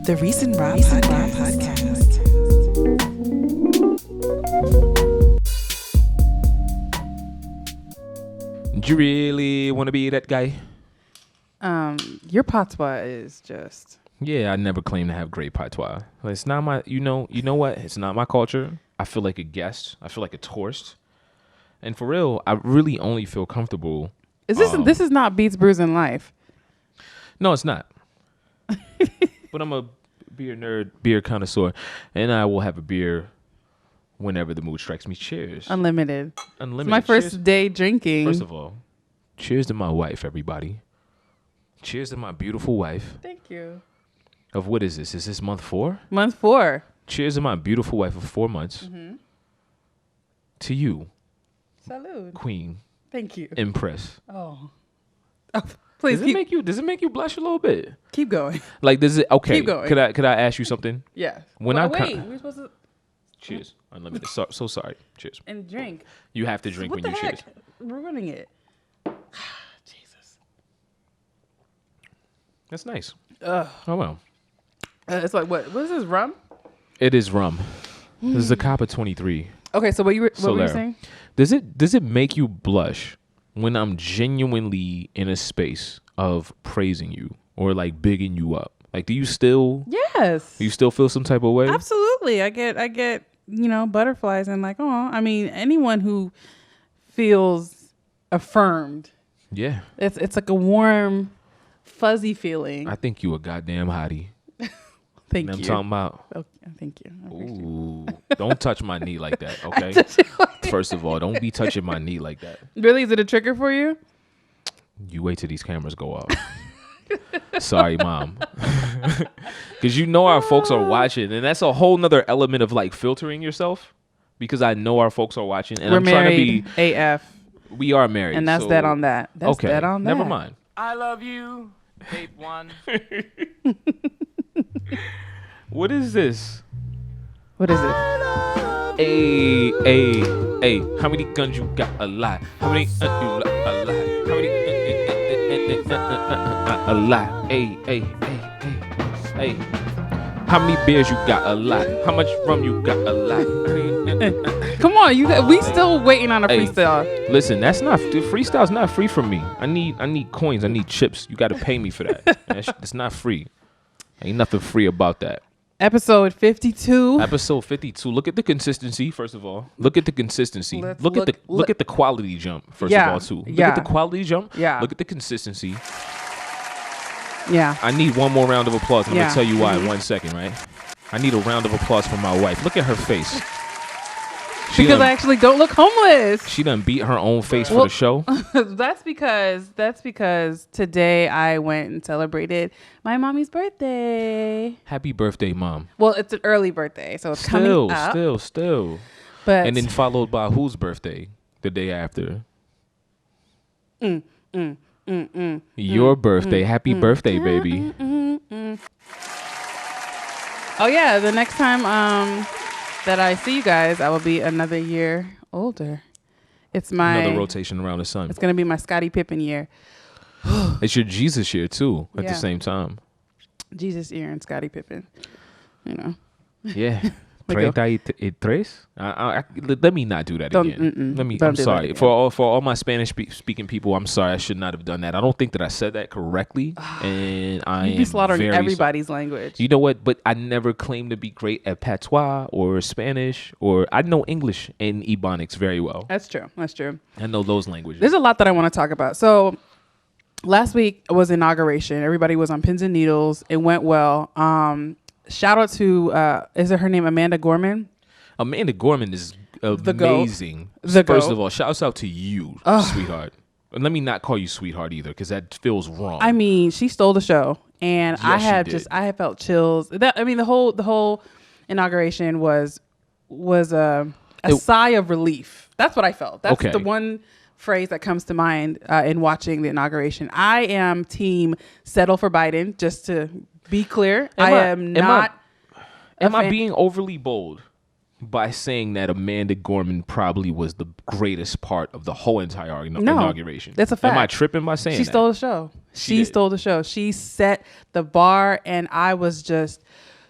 The Reece and Rob Podcast. Do you really want to be that guy? Your patois is just... Yeah, I never claim to have great patois. It's not my, you know what? It's not my culture. I feel like a guest. I feel like a tourist. And for real, I really only feel comfortable. This is not Beats, Brews, and Life. No, it's not. But I'm a beer nerd, beer connoisseur, and I will have a beer whenever the mood strikes me. Cheers. Unlimited. It's my Cheers. first day drinking. First of all, cheers to my wife, everybody. Cheers to my beautiful wife. Thank you. Of what is this? Is this month 4? Month 4. Cheers to my beautiful wife of 4 months. Mm-hmm. To you, Salud. Queen. Thank you. Empress. Oh, please Does it make you blush a little bit? keep going. Like, does it? Okay. Keep going. Could I ask you something? Yeah. When Well, I wait, we're supposed to Cheers. Unlimited. So sorry. Cheers. and drink. You have to drink What when the you heck? cheers. Ruining it. Jesus. That's nice. Ugh. Oh well. It's like what? What is this, rum? It is rum. This is a Coppa 23. Okay, so what were you Solera. saying? Does it make you blush when I'm genuinely in a space of praising you or like bigging you up? Like, do you still Yes. feel some type of way? Absolutely. I get, butterflies and like, oh, I mean, anyone who feels affirmed, Yeah. it's like a warm, fuzzy feeling. I think you a goddamn hottie. Thank I'm you. talking about. Okay, thank you. I appreciate it. Ooh, don't touch my knee like that, okay? First of all, don't be touching my knee like that. Really? Is it a trigger for you? You wait till these cameras go off. Sorry, Mom. Because our folks are watching, and that's a whole nother element of like filtering yourself. Because I know our folks are watching, and We're I'm trying to married be. AF. We are married, And that's so, that on that. That's okay, that on that. never mind. I love you, tape 1. What is this? What is it? Hey, how many guns you got? A lot. How many? A lot. How many? A lot. Hey. How many beers you got? A lot. How much rum you got? A lot. Come on, we still waiting on a Hey. freestyle. Listen, the freestyle's not free from me. I need coins. I need chips. You got to pay me for that. It's not free. Ain't nothing free about that. Episode 52. Episode 52. Look at the consistency, first of all. Look at the consistency. Let's Look at the quality jump, first of all, too. Look at the quality jump. Yeah. Look at the consistency. Yeah. I need one more round of applause. I'm Yeah. gonna tell you why in 1 second, right? I need a round of applause for my wife. Look at her face. Because I actually don't look homeless. She done beat her own face for the show. That's because today I went and celebrated my mommy's birthday. Happy birthday, Mom. Well, it's an early birthday, so it's coming up. Still. But And then followed by whose birthday? The day after. Your birthday. Happy birthday, baby. oh yeah, the next time that I see you guys, I will be another year older. It's Another rotation around the sun. It's gonna be my Scottie Pippen year. It's your Jesus year, too, at Yeah. the same time. Jesus year and Scottie Pippen. Yeah. We go. 33? Let me not do that again. Don't I'm do sorry. that For all my Spanish speaking people, I'm sorry. I should not have done that. I don't think that I said that correctly. And I You'd be am slaughtering very everybody's language. You know what? But I never claimed to be great at patois or Spanish, or I know English and Ebonics very well. That's true. I know those languages. There's a lot that I want to talk about. So last week was inauguration. Everybody was on pins and needles. It went well. Shout out to is it her name Amanda Gorman? Amanda Gorman is amazing. The First goat. of all, shouts out to you, sweetheart. And let me not call you sweetheart either, because that feels wrong. I mean, she stole the show, and Yes, she did. I have felt chills. The whole inauguration was a sigh of relief. That's what I felt. That's Okay. the one phrase that comes to mind in watching the inauguration. I am team settle for Biden, just to be clear. Am I being overly bold? by saying that Amanda Gorman probably was the greatest part of the whole entire inauguration. That's a fact. Am I tripping by saying she that? stole the show? She stole the show. She set the bar, and I was just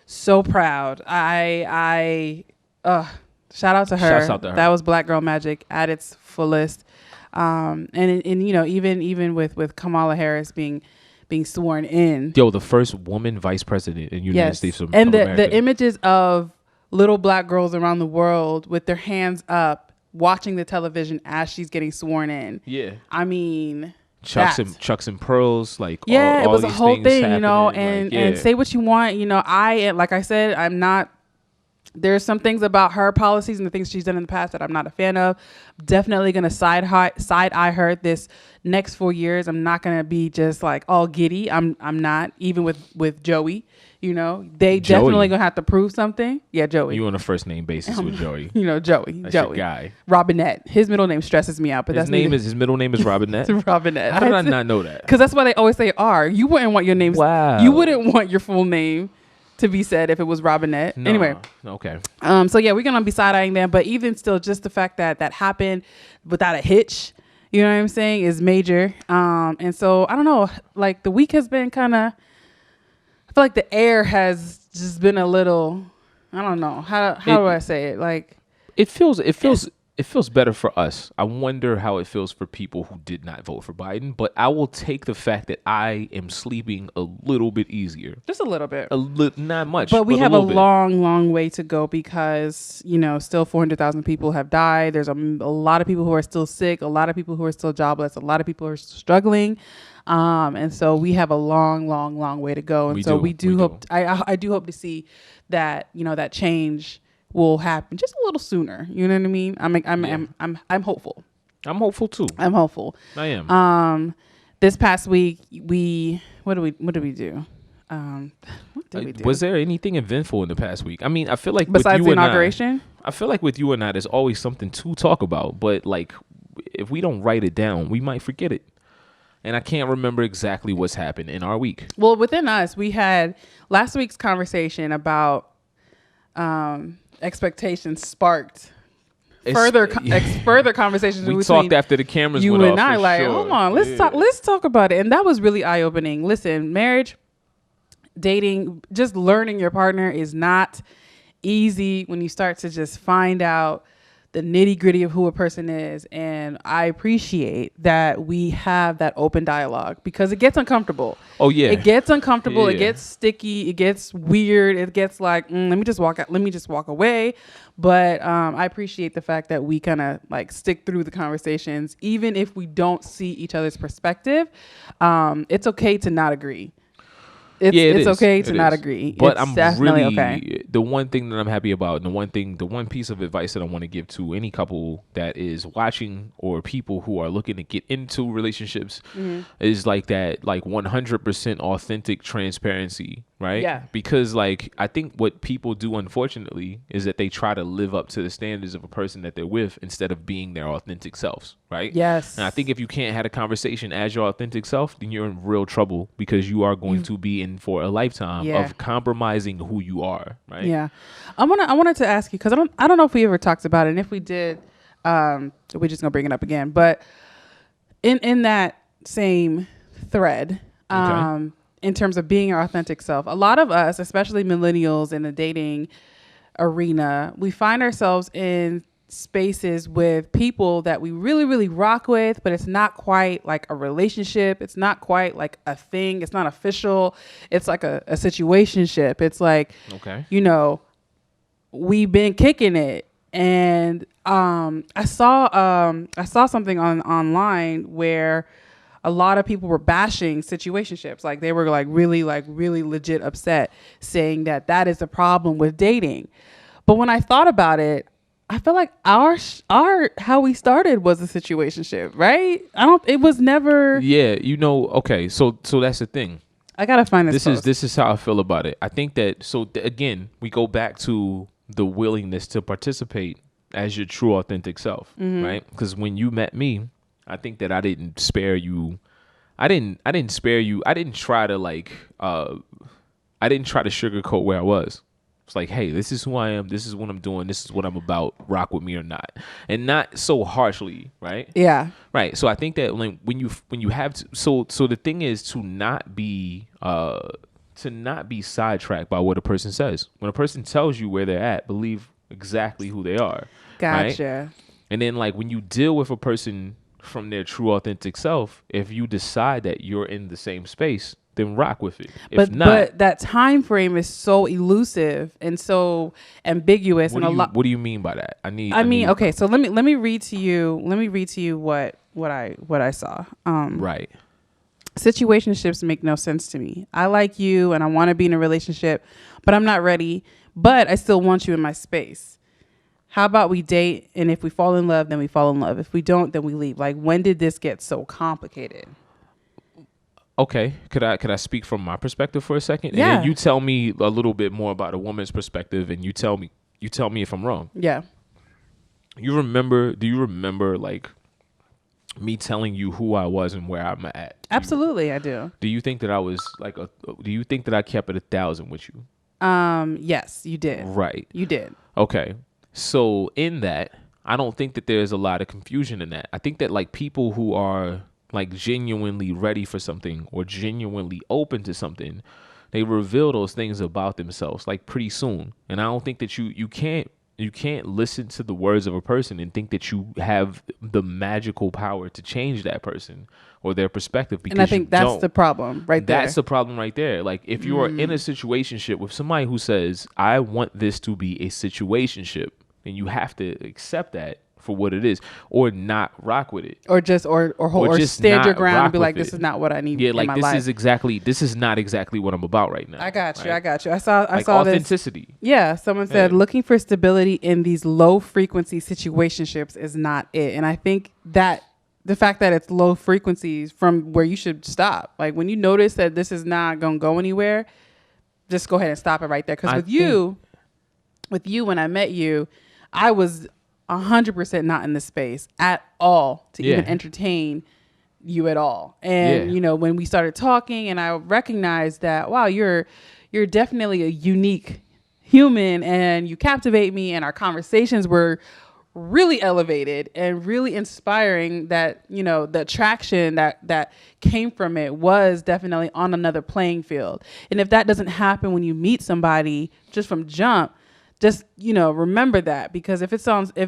so proud. Shout out to her. Shouts out to her. That was Black Girl Magic at its fullest. And you know, even with Kamala Harris being sworn in. Yo, the first woman vice president in the United States of and America. the images of little black girls around the world with their hands up watching the television as she's getting sworn in. Yeah. I mean, Chucks and pearls, like yeah, all it was a these whole things thing, you know, happening, and say what you want, you know. Like I said, I'm not. There's some things about her policies and the things she's done in the past that I'm not a fan of. Definitely gonna side eye her this next 4 years. I'm not gonna be just like all giddy. I'm not, even with Joey. You know, they definitely gonna have to prove something. Yeah, Joey. You on a first name basis with Joey. You know, Joey. That's Joey. your guy. Robinette. His middle name stresses me out, but his middle name is Robinette. Robinette. How did I not know that? Because that's why they always say R. You wouldn't want your name. Wow. You wouldn't want your full name to be said if it was Robinette. No. Anyway. Okay. So yeah, we're gonna be side eyeing them, but even still, just the fact that happened without a hitch, you know what I'm saying, is major. And so I don't know, like the week has been kind of. I feel like the air has just been a little. I don't know how do I say it, like. It feels better for us. I wonder how it feels for people who did not vote for Biden, but I will take the fact that I am sleeping a little bit easier. Just a little bit. Not much. But we have a bit. long way to go because, you know, still 400,000 people have died. There's a lot of people who are still sick, a lot of people who are still jobless, a lot of people who are struggling. And so we have a long way to go. And I do hope to see that, you know, that change will happen just a little sooner. You know what I mean? I'm hopeful. I'm hopeful too. I'm hopeful. I am. This past week what did we do? What did we do? Was there anything eventful in the past week? I mean, I feel like besides with the you inauguration, I feel like with you and I, there's always something to talk about. But like, if we don't write it down, we might forget it. And I can't remember exactly what's happened in our week. Well, within us, we had last week's conversation about expectations sparked further conversations. We talked after the cameras you went and off. I, like, sure. hold on, let's talk about it, and that was really eye opening. Listen, marriage, dating, just learning your partner is not easy when you start to just find out the nitty gritty of who a person is. And I appreciate that we have that open dialogue because it gets uncomfortable. Oh yeah. It gets uncomfortable. Yeah. It gets sticky. It gets weird. It gets like, let me just walk away. But I appreciate the fact that we kind of like stick through the conversations, even if we don't see each other's perspective. It's okay to not agree. It's okay to not agree. But it's I'm definitely really okay. The one thing that I'm happy about, and the one piece of advice that I want to give to any couple that is watching or people who are looking to get into relationships is like that, like 100% authentic transparency, right? Yeah. Because like I think what people do, unfortunately, is that they try to live up to the standards of a person that they're with instead of being their authentic selves, right? Yes. And I think if you can't have a conversation as your authentic self, then you're in real trouble because you are going to be in for a lifetime of compromising who you are, right? Yeah. I wanted to ask you, because I don't know if we ever talked about it, and if we did, we're just gonna bring it up again. But in that same thread, in terms of being our authentic self, a lot of us, especially millennials in the dating arena, we find ourselves in spaces with people that we really, really rock with, but it's not quite like a relationship. It's not quite like a thing. It's not official. It's like a situationship. It's like, you know, we've been kicking it. And I saw something online where a lot of people were bashing situationships. Like they were like really legit upset, saying that is the problem with dating. But when I thought about it, I feel like our how we started was a situationship, right? It was never. Yeah, you know. Okay, so that's the thing. I gotta find this. This is how I feel about it. I think that again, we go back to the willingness to participate as your true authentic self, right? Because when you met me, I think that I didn't spare you. I didn't spare you. I didn't try to sugarcoat where I was. It's like, hey, this is who I am. This is what I'm doing. This is what I'm about. Rock with me or not, and not so harshly, right? Yeah. Right. So I think that when you have to, so the thing is to not be sidetracked by what a person says. When a person tells you where they're at, believe exactly who they are. Gotcha. Right? And then like when you deal with a person from their true authentic self, if you decide that you're in the same space, then rock with it. If not, but that time frame is so elusive and so ambiguous what do you mean by that? Okay, so let me read to you what I saw. Right. Situationships make no sense to me. I like you and I want to be in a relationship, but I'm not ready, but I still want you in my space. How about we date, and if we fall in love, then we fall in love. If we don't, then we leave. Like, when did this get so complicated? Okay, could I speak from my perspective for a second? Yeah. And then you tell me a little bit more about a woman's perspective, and you tell me if I'm wrong. Yeah. Do you remember like me telling you who I was and where I'm at? Absolutely, I do. Do you think that I was like do you think that I kept it 1,000 with you? Yes, you did. Right. You did. Okay. So in that, I don't think that there's a lot of confusion in that. I think that like people who are like genuinely ready for something or genuinely open to something, they reveal those things about themselves like pretty soon. And I don't think that you can't listen to the words of a person and think that you have the magical power to change that person or their perspective. Because and I think that's the problem right there. That's the problem right there. Like if you are in a situationship with somebody who says, I want this to be a situationship, then you have to accept that for what it is, or not rock with it, or just stand your ground and be like, this is not what I need. Yeah, in like my this life. this is not exactly what I'm about right now. I got you. Right? I got you. I saw authenticity. This. Yeah, someone said looking for stability in these low frequency situationships is not it, and I think that the fact that it's low frequencies from where you should stop. Like when you notice that this is not gonna go anywhere, just go ahead and stop it right there. Because with you, when I met you, I was 100% not in the space at all to even entertain you at all. And you know, when we started talking and I recognized that, wow, you're definitely a unique human and you captivate me, and our conversations were really elevated and really inspiring, that, you know, the attraction that came from it was definitely on another playing field. And if that doesn't happen when you meet somebody just from jump, just, you know, remember that, because if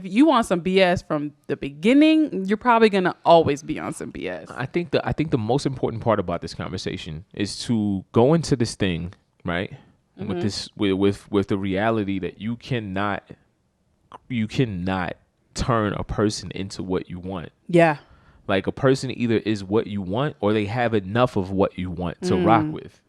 you want some BS from the beginning, you're probably going to always be on some BS. I think the most important part about this conversation is to go into this thing, right? Mm-hmm. With this, with the reality that you cannot turn a person into what you want. Yeah. Like a person either is what you want or they have enough of what you want to rock with.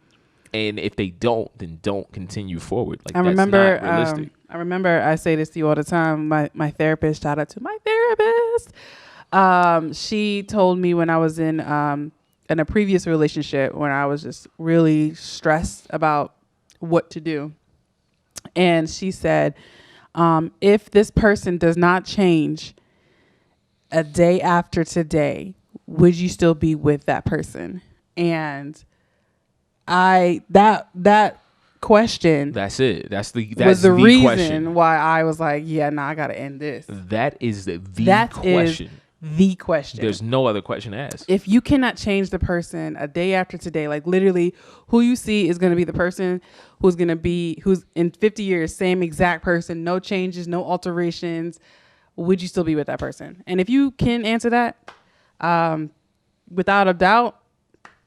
And if they don't, then don't continue forward. Like, that's not realistic. I remember I say this to you all the time. My therapist, shout out to my therapist. She told me when I was in a previous relationship, when I was just really stressed about what to do. And she said, if this person does not change a day after today, would you still be with that person? And that question. That's it. That's the reason question. why I was like, yeah, I gotta end this. That is the question. The question. There's no other question to ask. If you cannot change the person a day after today, like literally who you see is going to be the person who's in 50 years, same exact person, no changes, no alterations, would you still be with that person? And if you can answer that without a doubt,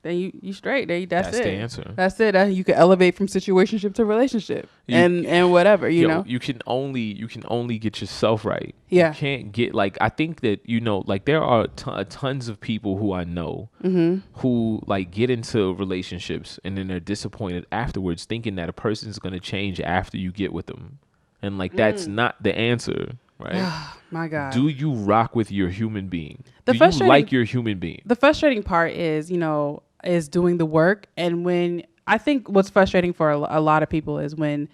then you straight. That's it. That's the answer. That's it. You can elevate from situationship to relationship and whatever, you know. You can only get yourself right. Yeah. You can't get, like, I think that, you know, like there are tons of people who I know who like get into relationships and then they're disappointed afterwards, thinking that a person's going to change after you get with them. And like, that's not the answer. Right? My God. Do you rock with your human being? Do you like your human being? The frustrating part is, you know, is doing the work. And when I think what's frustrating for a lot of people is when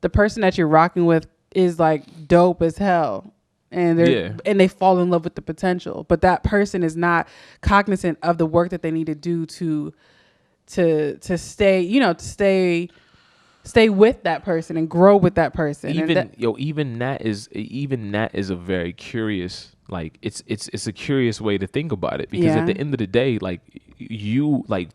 the person that you're rocking with is like dope as hell and they fall in love with the potential, but that person is not cognizant of the work that they need to do to stay, you know, to stay stay with that person and grow with that person. Even that is a very curious, like it's a curious way to think about it, because at the end of the day, like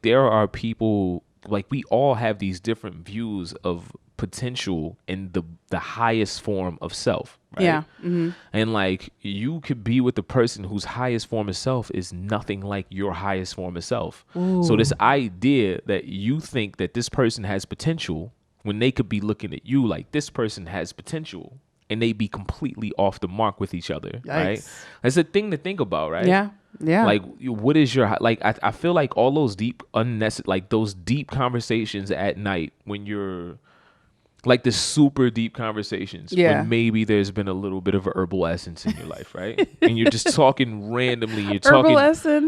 there are people, like we all have these different views of potential in the highest form of self, right? Yeah. Mm-hmm. And like you could be with the person whose highest form of self is nothing like your highest form of self. Ooh. So this idea that you think that this person has potential when they could be looking at you like this person has potential, and they be completely off the mark with each other. Yikes. Right? That's a thing to think about, right? Yeah. Yeah. Like, what is your, like, I feel like all those deep, unnecessary, like those deep conversations at night when you're, like the super deep conversations, when maybe there's been a little bit of a herbal essence in your life, right? And you're just talking randomly. You're talking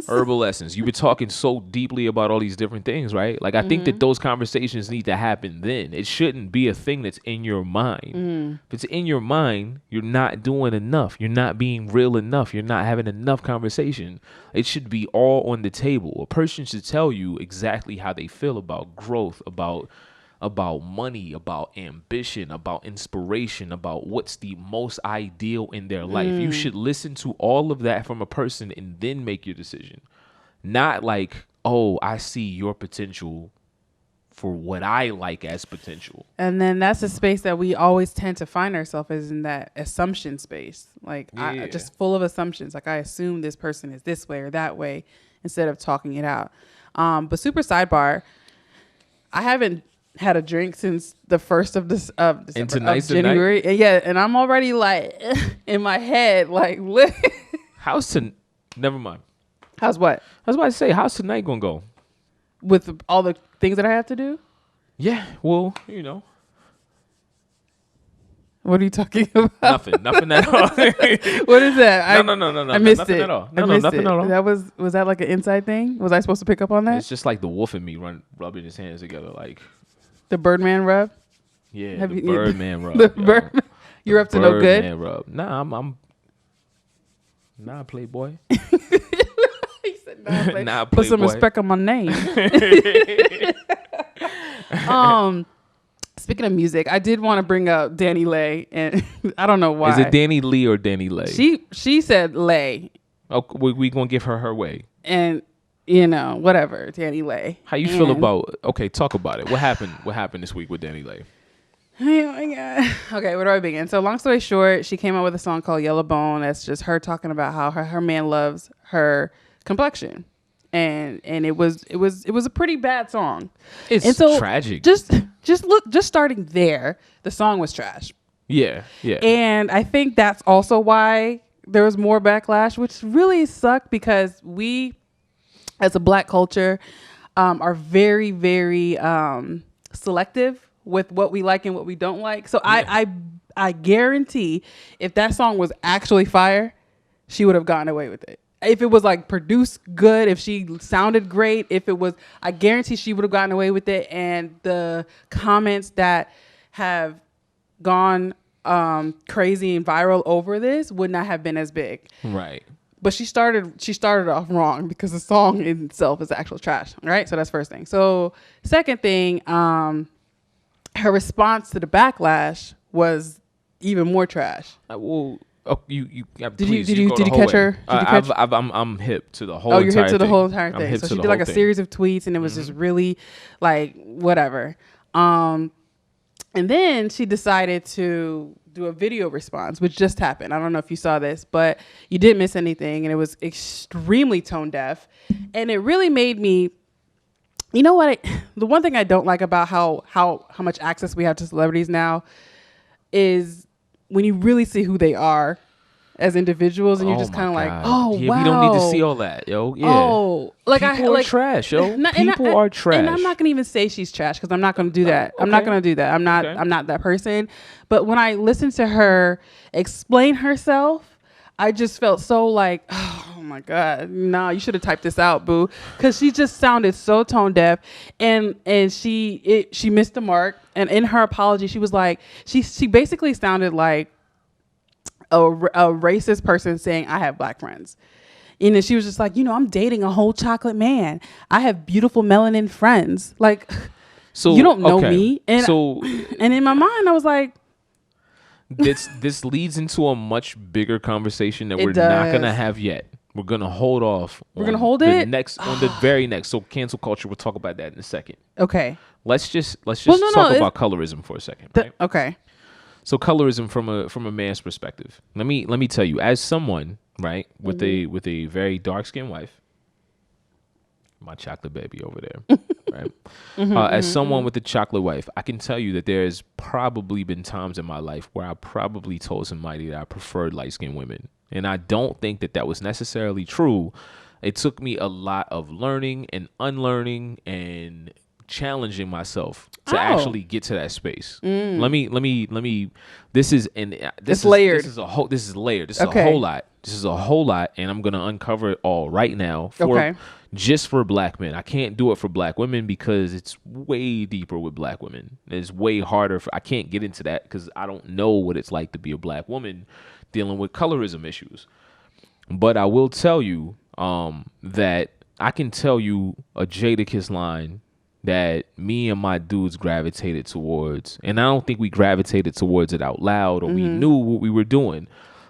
herbal essence. You've been talking so deeply about all these different things, right? Like, I think that those conversations need to happen then. It shouldn't be a thing that's in your mind. If it's in your mind, you're not doing enough. You're not being real enough. You're not having enough conversation. It should be all on the table. A person should tell you exactly how they feel about growth, about money, about ambition, about inspiration, about what's the most ideal in their life. You should listen to all of that from a person and then make your decision. Not like, oh, I see your potential for what I like as potential. And then that's a space that we always tend to find ourselves, is in that assumption space. Like just full of assumptions. Like, I assume this person is this way or that way instead of talking it out. But super sidebar, I haven't had a drink since the 1st of December, and tonight's January. And and I'm already like in my head, like, never mind. How's what? I was about to say, how's tonight gonna go? With all the things that I have to do? Yeah, well, you know. What are you talking about? Nothing at all. What is that? No. I missed nothing it. At all. Nothing at all. That was that like an inside thing? Was I supposed to pick up on that? It's just like the wolf and me rubbing his hands together, like the Birdman rub. Yeah, the Birdman rub. The Birdman. You're up to no good. Birdman rub. Nah, I'm not a playboy. He said, nah, put some respect on my name. Speaking of music, I did want to bring up Danny Lay, and I don't know why. Is it Danny Lee or Danny Lay? She said Lay. Oh, we gonna give her way. And whatever, Danny Lay. How you feel about? Okay, talk about it. What happened? What happened this week with Danny Lay? Oh my God. Okay, where do I begin? So long story short, she came out with a song called Yellow Bone. That's just her talking about how her man loves her complexion. And it was a pretty bad song. It's tragic. Just starting there, the song was trash. Yeah. And I think that's also why there was more backlash, which really sucked, because we, as a Black culture, are very, very selective with what we like and what we don't like. So yeah. I guarantee if that song was actually fire, she would have gotten away with it. If it was like produced good, if she sounded great, I guarantee she would have gotten away with it. And the comments that have gone crazy and viral over this would not have been as big. Right. But she started off wrong, because the song in itself is actual trash. Right. So that's first thing. So second thing, her response to the backlash was even more trash. Oh, you did you catch her? I'm hip to the whole. Oh, you're hip to the whole entire thing. So she did like a series of tweets, and it was just really like whatever. And then she decided to do a video response, which just happened. I don't know if you saw this, but you didn't miss anything, and it was extremely tone deaf, and it really made me. You know what? The one thing I don't like about how much access we have to celebrities now is when you really see who they are as individuals, and you're just kind of like, oh, yeah, wow. We don't need to see all that, yo. Yeah. Oh, like people are trash, yo. People are trash. And I'm not gonna even say she's trash, because I'm not gonna do that. Okay. I'm not gonna do that. I'm not that person. But when I listened to her explain herself, I just felt so like, oh my God, nah, you should have typed this out, boo, because she just sounded so tone deaf, and she missed the mark. And in her apology, she was like, she basically sounded like a racist person saying, I have Black friends. And then she was just like, I'm dating a whole chocolate man. I have beautiful melanin friends. Like, So you don't know okay. me. And So and in my mind, I was like, this leads into a much bigger conversation that It we're not gonna does. have yet. We're gonna hold off. We're gonna on hold the it? next on the very next. So cancel culture. We'll talk about that in a second. okay. Let's just no, talk it's- about colorism for a second. Right? Okay. So colorism from a man's perspective. Let me tell you, as someone right with a very dark skinned wife, my chocolate baby over there, right? As someone with a chocolate wife, I can tell you that there's probably been times in my life where I probably told somebody that I preferred light skinned women, and I don't think that was necessarily true. It took me a lot of learning and unlearning and challenging myself to actually get to that space. Let me. This is layered. This is a whole. This is layered. This Okay. is a whole lot. This is a whole lot, and I'm gonna uncover it all right now. Okay. Just for black men. I can't do it for black women because it's way deeper with black women. It's way harder. I can't get into that because I don't know what it's like to be a black woman dealing with colorism issues. But I will tell you that I can tell you a Jadakiss line that me and my dudes gravitated towards. And I don't think we gravitated towards it out loud or we knew what we were doing.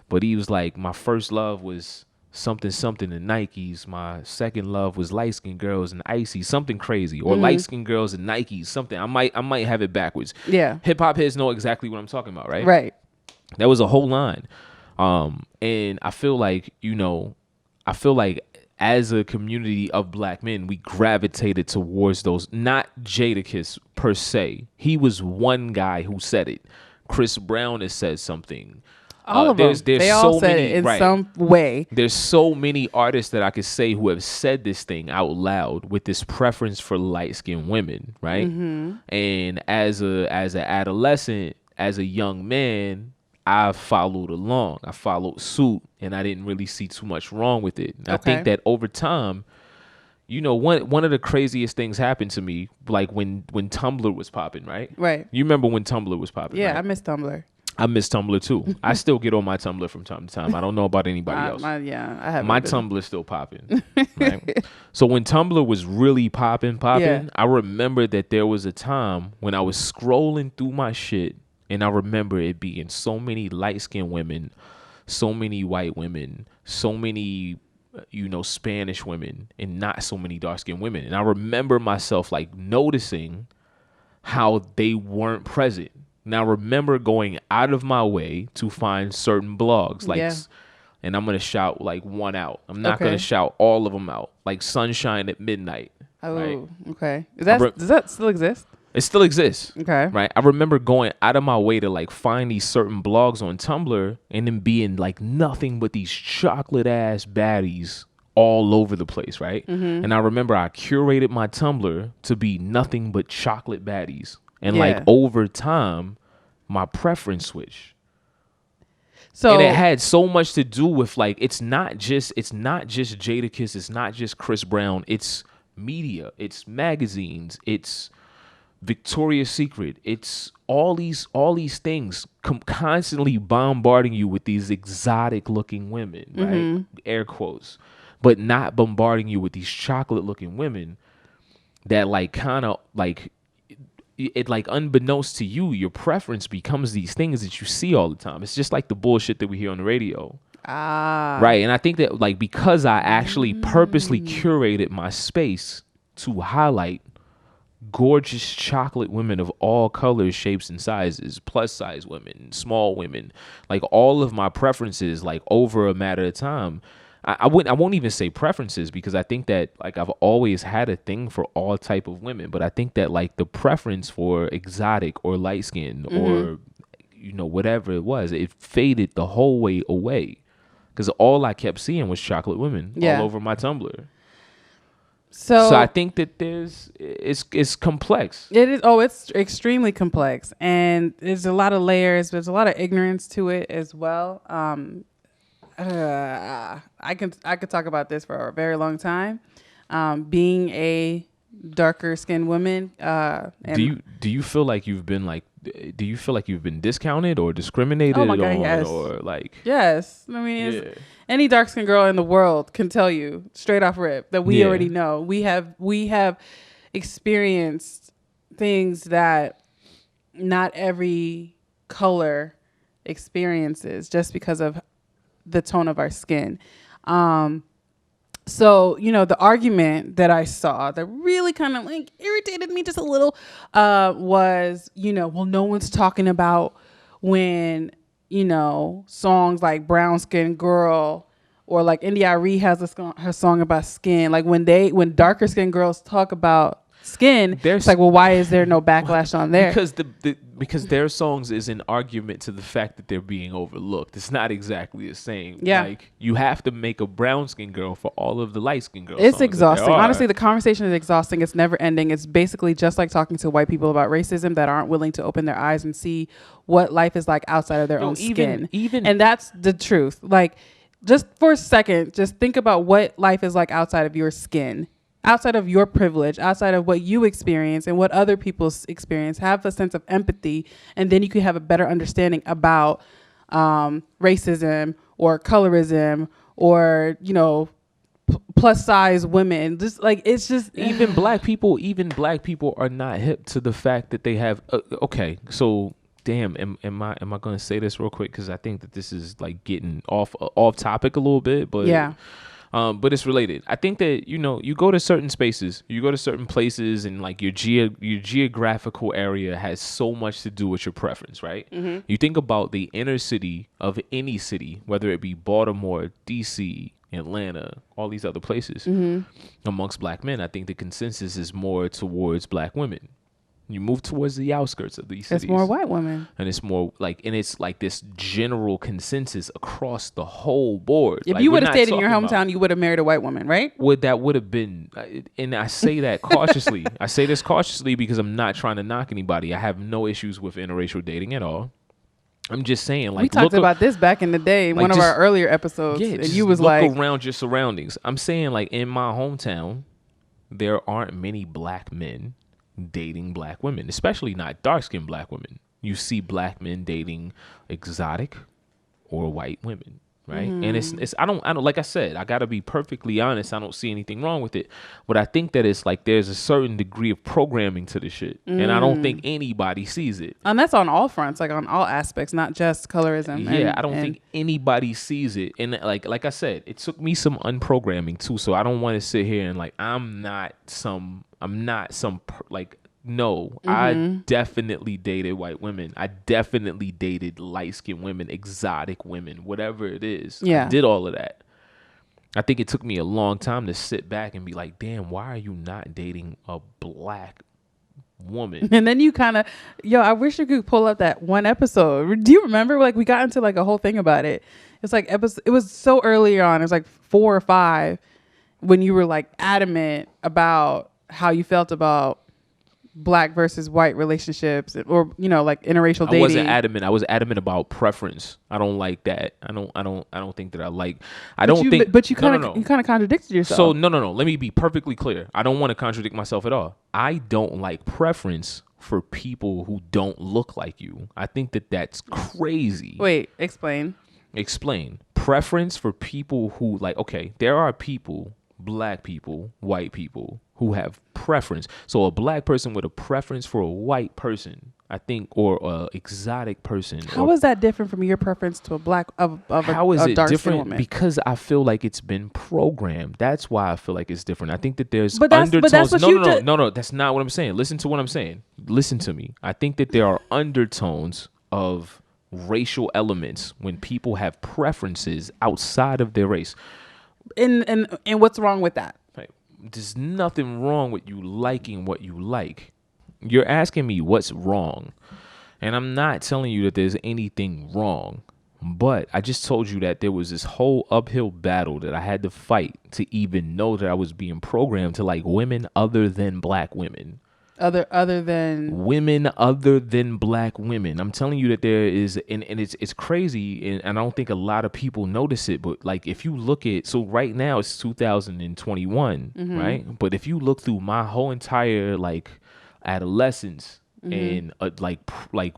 But he was like, my first love was something in Nikes. My second love was light skinned girls and icy, something crazy, or light skinned girls and Nikes, something. I might have it backwards. Yeah. Hip hop heads know exactly what I'm talking about, right? Right. That was a whole line. And I feel like, as a community of black men, we gravitated towards those, not Jadakiss per se. He was one guy who said it. Chris Brown has said something. All of them. They all said it in some way. There's so many artists that I could say who have said this thing out loud with this preference for light-skinned women, right? And as an adolescent, as a young man, I followed along. I followed suit, and I didn't really see too much wrong with it. And I think that over time, one of the craziest things happened to me, like when Tumblr was popping, right? Right. You remember when Tumblr was popping? Yeah, right? I miss Tumblr. I miss Tumblr too. I still get on my Tumblr from time to time. I don't know about anybody else. I haven't. My Tumblr's still popping. Right? So when Tumblr was really popping, Yeah. I remember that there was a time when I was scrolling through my shit, and I remember it being so many light-skinned women, so many white women, so many Spanish women, and not so many dark-skinned women. And I remember myself like noticing how they weren't present. Now, remember going out of my way to find certain blogs, and I'm going to shout like one out. I'm not going to shout all of them out, like Sunshine at Midnight. Oh, right? Okay. Does that still exist? It still exists. Okay. Right. I remember going out of my way to like find these certain blogs on Tumblr and then being like nothing but these chocolate ass baddies all over the place. Right. And I remember I curated my Tumblr to be nothing but chocolate baddies. And like over time, my preference switched. So, and it had so much to do with like it's not just Jadakiss, it's not just Chris Brown, it's media, it's magazines, it's Victoria's Secret, it's all these things constantly bombarding you with these exotic looking women, right? Air quotes, but not bombarding you with these chocolate looking women that like kind of like it like unbeknownst to you, your preference becomes these things that you see all the time. It's just like the bullshit that we hear on the radio. Right. And I think that like because I actually purposely curated my space to highlight gorgeous chocolate women of all colors, shapes, and sizes, plus size women, small women, like all of my preferences, like over a matter of time. I won't even say preferences because I think that like I've always had a thing for all type of women, but I think that like the preference for exotic or light skin or whatever it was, it faded the whole way away because all I kept seeing was chocolate women all over my Tumblr. So I think that it's complex. It is. Oh, it's extremely complex, and there's a lot of layers. There's a lot of ignorance to it as well. I could talk about this for a very long time. Being a darker skinned woman. And do you feel like you've been like? Do you feel like you've been discounted or discriminated on, yes. or like? Yes, I mean, any dark skinned girl in the world can tell you straight off rip that we already know. We have experienced things that not every color experiences just because of the tone of our skin. So, the argument that I saw that really kind of like irritated me just a little was, well, no one's talking about when, songs like Brown Skin Girl or like India.Arie has her song about skin. Like when darker skin girls talk about skin, it's like, well, why is there no backlash on there? Because their songs is an argument to the fact that they're being overlooked. It's not exactly the same. Yeah. Like you have to make a brown skin girl for all of the light skin girls. It's exhausting. Honestly, the conversation is exhausting. It's never ending. It's basically just like talking to white people about racism that aren't willing to open their eyes and see what life is like outside of their own skin. And that's the truth. Like, just for a second, just think about what life is like outside of your skin, outside of your privilege, outside of what you experience and what other people experience. Have a sense of empathy, and then you can have a better understanding about racism or colorism or, plus size women. Just like, it's just even black people are not hip to the fact that they have okay, so damn, am I going to say this real quick, because I think that this is like getting off topic a little bit, but yeah. But it's related. I think that, you go to certain spaces, you go to certain places, and like your geographical area has so much to do with your preference, right? Mm-hmm. You think about the inner city of any city, whether it be Baltimore, DC, Atlanta, all these other places, mm-hmm. amongst black men, I think the consensus is more towards black women. You move towards the outskirts of these cities, it's more white women, and it's more like, and it's like this general consensus across the whole board. If like, you would have stayed in your hometown, you would have married a white woman, right? Would have been, and I say that cautiously. I say this cautiously because I'm not trying to knock anybody. I have no issues with interracial dating at all. I'm just saying, like, we talked about this back in the day, in one of our earlier episodes, and you was look like, around your surroundings. I'm saying, like, in my hometown, there aren't many black men dating black women, especially not dark-skinned black women. You see black men dating exotic or white women, right? Mm. And it's I don't like I said, I got to be perfectly honest, I don't see anything wrong with it, but I think that it's like there's a certain degree of programming to the shit, and I don't think anybody sees it. And that's on all fronts, like on all aspects, not just colorism. Yeah, I don't think anybody sees it. And like I said, it took me some unprogramming too, so I don't want to sit here and like I'm not some no, mm-hmm. I definitely dated white women. I definitely dated light-skinned women, exotic women, whatever it is. Yeah. I did all of that. I think it took me a long time to sit back and be like, damn, why are you not dating a black woman? And then you kind of, I wish you could pull up that one episode. Do you remember? Like, we got into like a whole thing about it. It's like it was so early on. It was like 4 or 5 when you were like adamant about how you felt about black versus white relationships, or like interracial dating. I wasn't adamant. I was adamant about preference. I don't like that. I don't think that I like. But you kind of contradicted yourself. So no. Let me be perfectly clear. I don't want to contradict myself at all. I don't like preference for people who don't look like you. I think that that's crazy. Wait, explain. Preference for people who like. Okay, there are people, black people, white people, who have preference. So a black person with a preference for a white person, I think, or a exotic person. How is that different from your preference to a black how is a it dark different? Woman? Because I feel like it's been programmed. That's why I feel like it's different. I think that there's undertones. No, that's not what I'm saying. Listen to what I'm saying. Listen to me. I think that there are undertones of racial elements when people have preferences outside of their race. And what's wrong with that? There's nothing wrong with you liking what you like. You're asking me what's wrong. And I'm not telling you that there's anything wrong. But I just told you that there was this whole uphill battle that I had to fight to even know that I was being programmed to like women other than black women. Other than women other than black women. I'm telling you that there is, and it's crazy, and I don't think a lot of people notice it, but like if you look at, so right now it's 2021, mm-hmm. right? But if you look through my whole entire like adolescence, mm-hmm. and like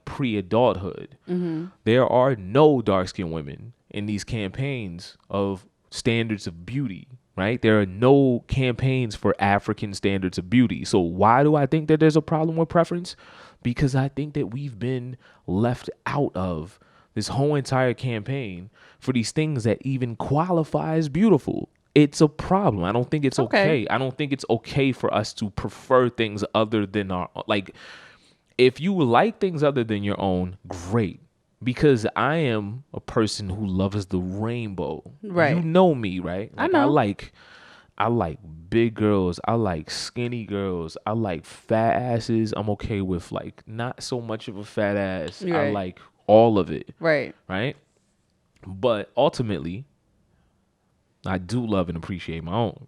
pre-adulthood, mm-hmm. there are no dark-skinned women in these campaigns of standards of beauty. right? There are no campaigns for African standards of beauty. So why do I think that there's a problem with preference? Because I think that we've been left out of this whole entire campaign for these things that even qualify as beautiful. It's a problem. I don't think it's okay. I don't think it's okay for us to prefer things other than our, like, if you like things other than your own, great. Because I am a person who loves the rainbow. Right. You know me, right? Like, I know. I like big girls. I like skinny girls. I like fat asses. I'm okay with like not so much of a fat ass. Right. I like all of it. Right. Right. But ultimately, I do love and appreciate my own.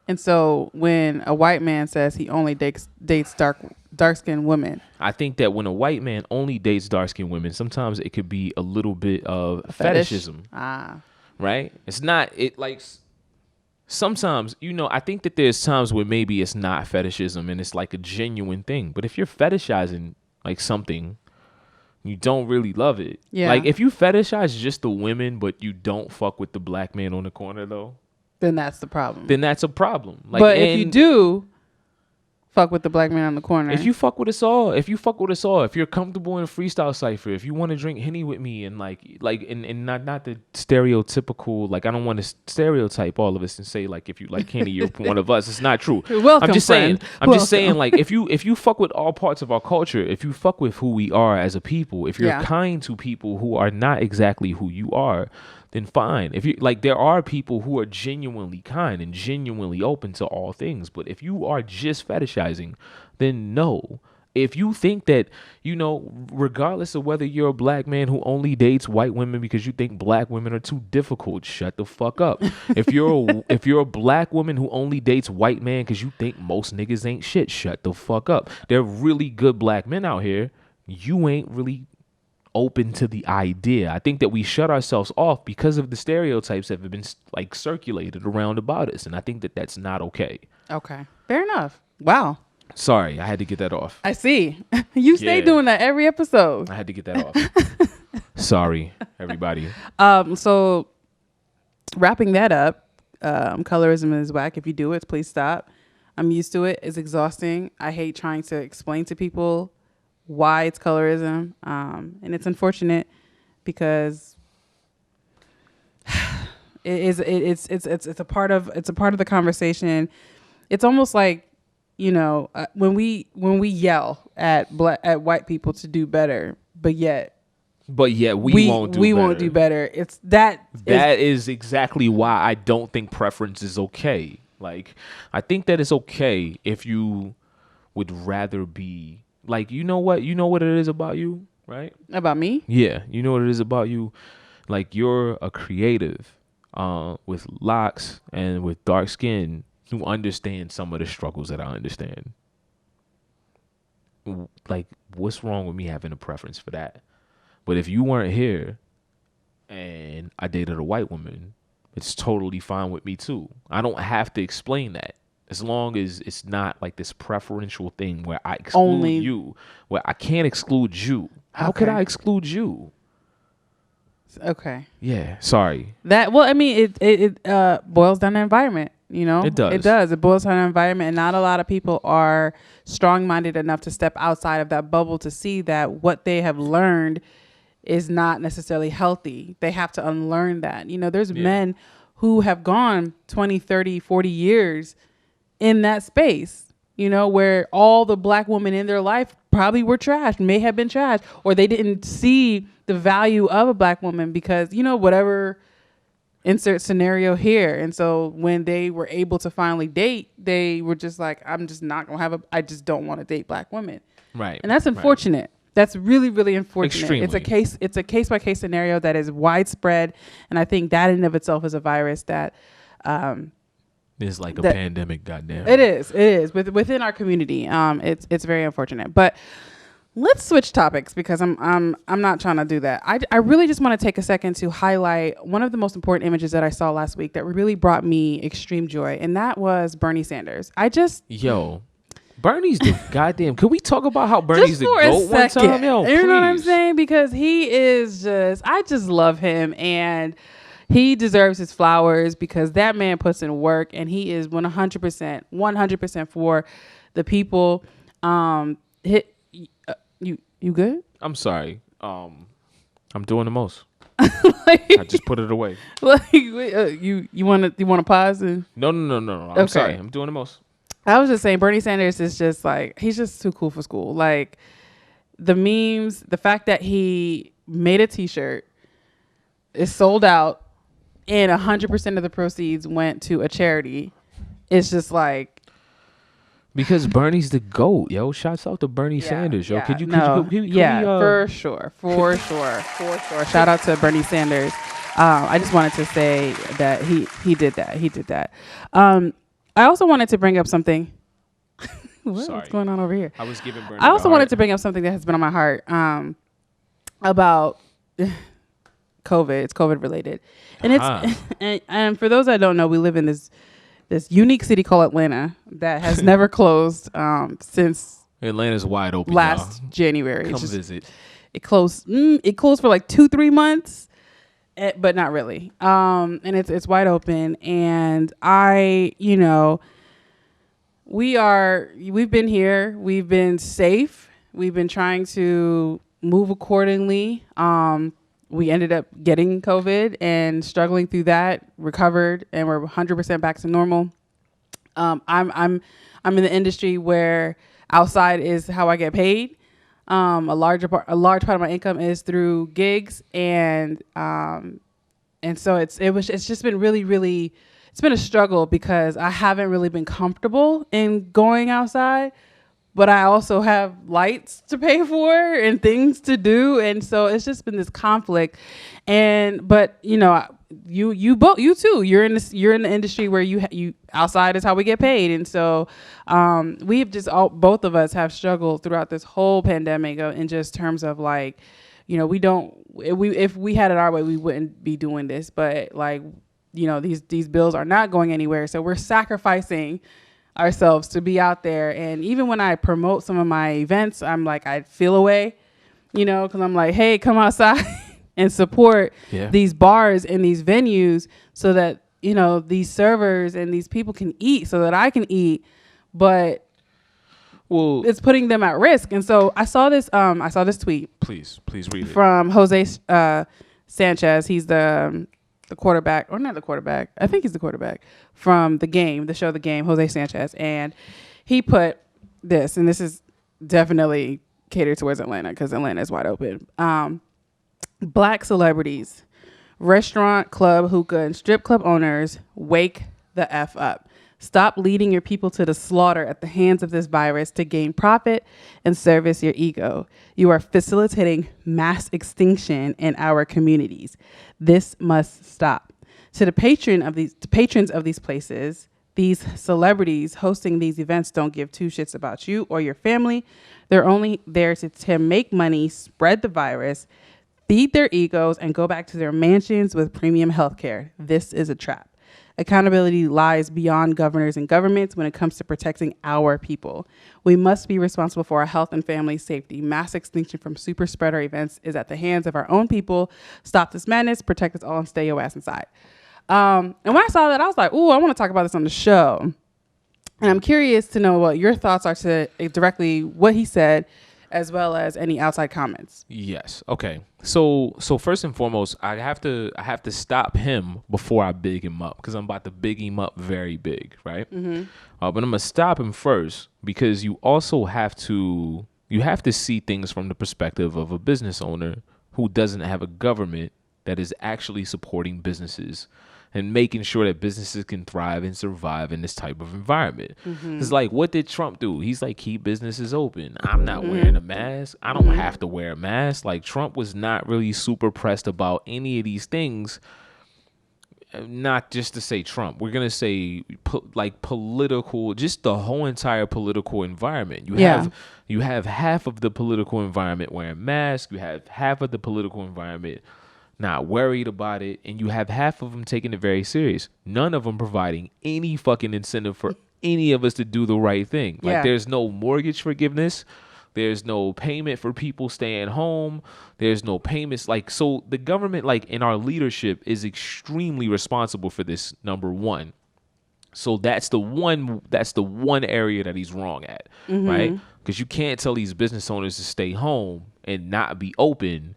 And so when a white man says he only dates dark-skinned women, I think that when a white man only dates dark-skinned women, sometimes it could be a little bit of fetish? fetishism. Ah. Right? It's not, it like, sometimes, you know, I think that there's times where maybe it's not fetishism and it's like a genuine thing. But if you're fetishizing like something, you don't really love it. Yeah. Like if you fetishize just the women, but you don't fuck with the black man on the corner though, then that's the problem. then that's a problem. Like, but if you do fuck with the black man on the corner, if you fuck with us all, if you're comfortable in a freestyle cipher, if you want to drink Henny with me and and not the stereotypical, like I don't want to stereotype all of us and say like if you like Henny, you're one of us. It's not true. Welcome, I'm just friend. saying like if you fuck with all parts of our culture, if you fuck with who we are as a people, if you're kind to people who are not exactly who you are, then fine. If you like, there are people who are genuinely kind and genuinely open to all things. But if you are just fetishizing, then no. If you think that, you know, regardless of whether you're a black man who only dates white women because you think black women are too difficult, shut the fuck up. If you're a black woman who only dates white men because you think most niggas ain't shit, shut the fuck up. There are really good black men out here. You ain't really open to the idea. I think that we shut ourselves off because of the stereotypes that have been like circulated around about us, and I think that that's not okay. Okay, fair enough. Wow. Sorry, I had to get that off. I see. You stay doing that every episode. I had to get that off. Sorry, everybody. So wrapping that up, colorism is whack. If you do it, please stop. I'm used to it. It's exhausting. I hate trying to explain to people why it's colorism, and it's unfortunate because it's a part of the conversation. It's almost like, you know, when we yell at white people to do better, but yet we won't do better. It's that is exactly why I don't think preference is okay. Like, I think that it's okay if you would rather be like, you know what it is about you, right? About me? Yeah, you know what it is about you. Like, you're a creative with locks and with dark skin who understands some of the struggles that I understand. Like, what's wrong with me having a preference for that? But if you weren't here and I dated a white woman, it's totally fine with me too. I don't have to explain that. As long as it's not like this preferential thing where I exclude you, where I can't exclude you. How could I exclude you? Okay. Yeah. Sorry. Well, I mean, it boils down to environment. You know, it does. It does. It boils down to environment, and not a lot of people are strong-minded enough to step outside of that bubble to see that what they have learned is not necessarily healthy. They have to unlearn that. You know, there's men who have gone 20, 30, 40 years in that space, you know, where all the black women in their life probably were trash, may have been trash, or they didn't see the value of a black woman because, you know, whatever, insert scenario here. And so when they were able to finally date, they were just like, I'm just not going to I just don't want to date black women. Right. And that's unfortunate. Right. That's really, really unfortunate. Extremely. It's a case by case scenario that is widespread. And I think that in and of itself is a virus that, it's like a pandemic, goddamn. It is within our community. It's very unfortunate. But let's switch topics because I'm not trying to do that. I really just want to take a second to highlight one of the most important images that I saw last week that really brought me extreme joy, and that was Bernie Sanders. Bernie's the goddamn. Can we talk about how Bernie's the GOAT one time? Yo, you know what I'm saying? Because he is I just love him, and he deserves his flowers because that man puts in work and he is 100% for the people. You good? I'm sorry. I'm doing the most. Like, I just put it away. like you want to pause and No. I'm Okay. sorry. I'm doing the most. I was just saying Bernie Sanders is just like, he's just too cool for school. Like the memes, the fact that he made a t-shirt is sold out and 100% of the proceeds went to a charity. It's just like, Because Bernie's the GOAT, yo. Shouts out to Bernie Sanders, yo. Could you for sure. Shout out to Bernie Sanders. I just wanted to say that he did that. I also wanted to bring up something. What's going on over here? I was giving Bernie. I also wanted to bring up something that has been on my heart about COVID. It's COVID related, and it's and for those that don't know, we live in this unique city called Atlanta that has never closed since Atlanta's wide open. last y'all. January. Come visit. It closed. It closed for like 2-3 months, but not really. And it's wide open. And we've been here. We've been safe. We've been trying to move accordingly. We ended up getting COVID and struggling through that, recovered, and we're 100% back to normal. I'm in the industry where outside is how I get paid. A large part of my income is through gigs, and so it's just been really it's been a struggle because I haven't really been comfortable in going outside. But I also have lights to pay for and things to do, and so it's just been this conflict. But you too. You're in the industry where you outside is how we get paid, and so we've just both of us have struggled throughout this whole pandemic in just terms of like, if we had it our way, we wouldn't be doing this. But like, these bills are not going anywhere, so we're sacrificing ourselves to be out there. And even when I promote some of my events, I'm like, I feel away, because I'm like, hey, come outside and support these bars and these venues so that, these servers and these people can eat so that I can eat. But it's putting them at risk. And so I saw this tweet. Please read it. From Jose Sanchez. He's the quarterback, or not the quarterback. I think he's the quarterback from the show The Game, Jose Sanchez. And he put this, and this is definitely catered towards Atlanta because Atlanta is wide open. Black celebrities, restaurant, club, hookah, and strip club owners, wake the F up. Stop leading your people to the slaughter at the hands of this virus to gain profit and service your ego. You are facilitating mass extinction in our communities. This must stop. To the patrons of these places, these celebrities hosting these events don't give two shits about you or your family. They're only there to make money, spread the virus, feed their egos, and go back to their mansions with premium healthcare. This is a trap. Accountability lies beyond governors and governments when it comes to protecting our people. We must be responsible for our health and family safety. Mass extinction from super spreader events is at the hands of our own people. Stop this madness, protect us all, and stay your ass inside. And when I saw that, I was like, ooh, I want to talk about this on the show. And I'm curious to know what your thoughts are to directly what he said, as well as any outside comments. Yes. Okay. So first and foremost, I have to stop him before I big him up, because I'm about to big him up very big, right? Mm-hmm. But I'm gonna stop him first because you also have to see things from the perspective of a business owner who doesn't have a government that is actually supporting businesses and making sure that businesses can thrive and survive in this type of environment. Mm-hmm. It's like, what did Trump do? He's like, keep businesses open. I'm not wearing a mask. I don't have to wear a mask. Like, Trump was not really super pressed about any of these things. Not just to say Trump. We're going to say political, just the whole entire political environment. You have half of the political environment wearing masks. You have half of the political environment not worried about it, and you have half of them taking it very serious. None of them providing any fucking incentive for any of us to do the right thing. Like, there's no mortgage forgiveness. There's no payment for people staying home. There's no payments. Like, so the government, like in our leadership, is extremely responsible for this, number one. So that's the one area that he's wrong at, right? Because you can't tell these business owners to stay home and not be open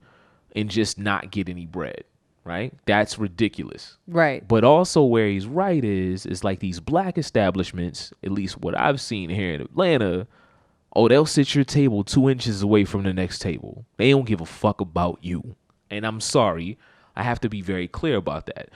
and just not get any bread, right? That's ridiculous. Right. But also where he's right is like these black establishments, at least what I've seen here in Atlanta, they'll sit your table 2 inches away from the next table. They don't give a fuck about you. And I'm sorry, I have to be very clear about that.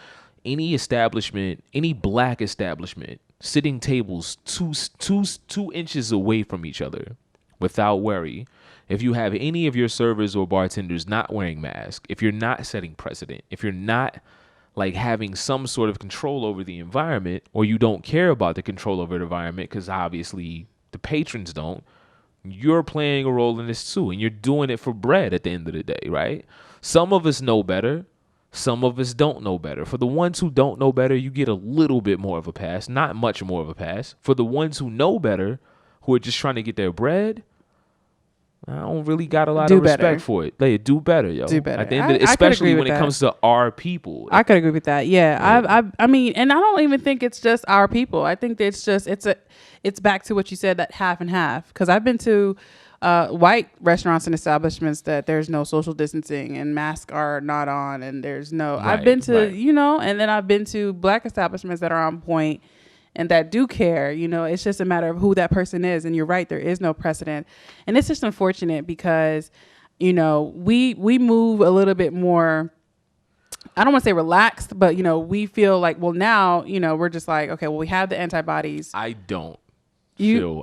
Any establishment, any black establishment, sitting tables two inches away from each other without worry. If you have any of your servers or bartenders not wearing masks, if you're not setting precedent, if you're not like having some sort of control over the environment, or you don't care about the control over the environment because obviously the patrons don't, you're playing a role in this too, and you're doing it for bread at the end of the day, right? Some of us know better. Some of us don't know better. For the ones who don't know better, you get a little bit more of a pass, not much more of a pass. For the ones who know better, who are just trying to get their bread, I don't really got a lot of respect for it. Like, do better, yo. Do better. At the end of, especially when it comes to our people. I could agree with that. Yeah. I mean, and I don't even think it's just our people. I think it's back to what you said, that half and half. Because I've been to white restaurants and establishments that there's no social distancing and masks are not on, and there's no. I've been to and then I've been to black establishments that are on point and that do care. It's just a matter of who that person is. And you're right, there is no precedent. And it's just unfortunate because, we move a little bit more, I don't want to say relaxed, but, we feel like, well, now, we're just like, okay, well, we have the antibodies. I don't feel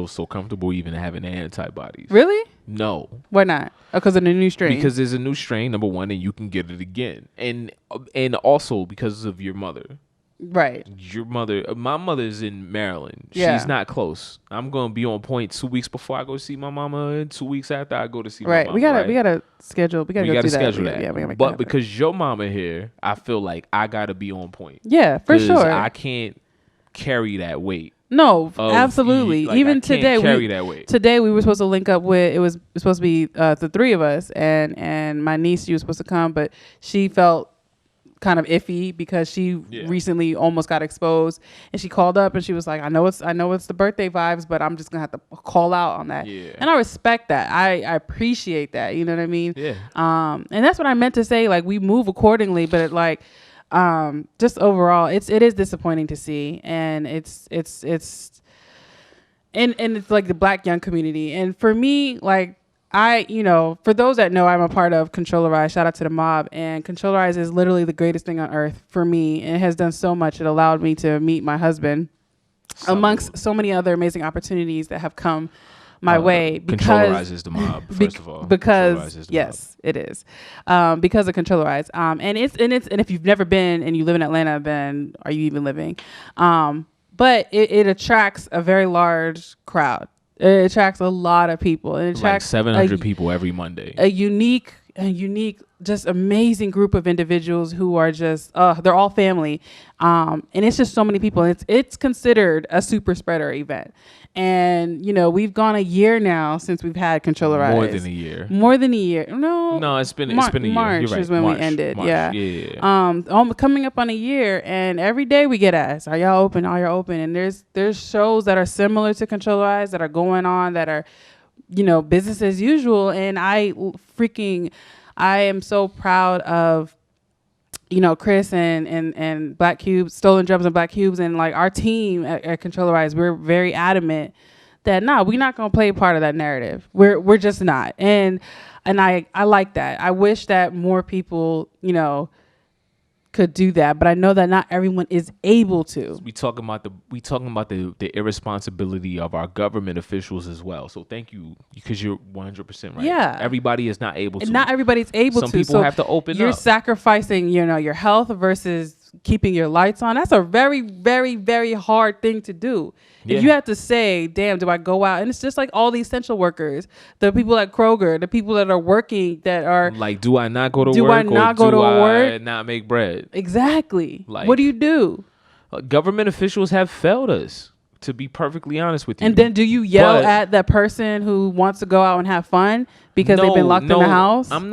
so comfortable even having antibodies. Really? No. Why not? Because of the new strain? Because there's a new strain, number one, and you can get it again. And also because of your mother. Right. Your mother, my mother's in Maryland. Yeah. She's not close. I'm going to be on point 2 weeks before I go see my mama, and 2 weeks after I go to see my mama. We gotta schedule. We gotta schedule that. Yeah, we gotta but because your mama here, I feel like I gotta be on point. Yeah, for sure. I can't carry that weight. No, absolutely. Like, even today, today we were supposed to link up with. It was supposed to be the three of us, and my niece. She was supposed to come, but she felt kind of iffy because she recently almost got exposed, and she called up and she was like, I know it's the birthday vibes, but I'm just gonna have to call out on that. Yeah. And I respect that. I appreciate that. You know what I mean? Yeah. And that's what I meant to say. Like, we move accordingly, but just overall, it is disappointing to see, and it's like the black young community, and for me, like, for those that know, I'm a part of Controllerize. Shout out to the mob. And Controllerize is literally the greatest thing on earth for me. And it has done so much. It allowed me to meet my husband amongst so many other amazing opportunities that have come my way. Controllerize is the mob, first of all. Because yes, it is. Because of Controllerize. And if you've never been and you live in Atlanta, then are you even living? But it attracts a very large crowd. It attracts a lot of people. It attracts like 700 people every Monday. A unique, just amazing group of individuals who are just, they're all family. And it's just so many people. It's considered a super spreader event. And, we've gone a year now since we've had Controllerize. More than a year. No, it's been a year. March You're right. is when we ended. March. Yeah. Coming up on a year, and every day we get asked, are y'all open? Are y'all open? And there's shows that are similar to Controllerize that are going on that are, business as usual. And I am so proud of, Chris and Black Cubes, Stolen Drums and Black Cubes, and like our team at Controllerize. We're very adamant that we're not gonna play part of that narrative. We're just not. And I like that. I wish that more people, could do that, but I know that not everyone is able to. We talking about the irresponsibility of our government officials as well. So thank you, because you're 100% right. Yeah, everybody is not able to. Not everybody's able to. Some people have to open up. You're sacrificing, your health versus keeping your lights on. That's a very, very, very hard thing to do. Yeah. If you have to say, damn, do I go out? And it's just like all the essential workers, the people at Kroger, the people that are working, that are like, do I not go to work? Do I not go to work? And not make bread? Exactly. Like, what do you do? Government officials have failed us to be perfectly honest with you. And then do you yell But- at that person who wants to go out and have fun because they've been locked in the house? I'm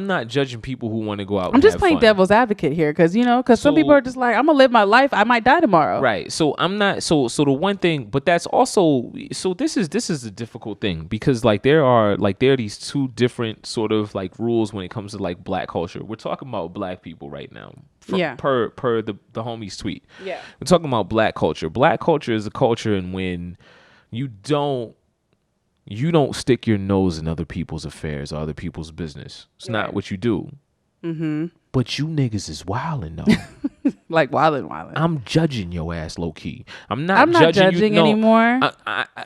not judging people who want to go out. I'm just have playing fun. devil's advocate here because some people So- are just like, I'm gonna live my life. I might die tomorrow. Right. So I'm not. So the one thing, but that's also. So this is a difficult thing because like there are these two different sort of like rules when it comes to like black culture. We're talking about black people right now. Yeah. Per the homie's tweet. Yeah. We're talking about black culture. Black culture is a culture in when you don't stick your nose in other people's affairs or other people's business. It's not what you do. Mm-hmm. But you niggas is wildin' though. Like wildin'. I'm judging your ass low key. I'm not not judging you. No, anymore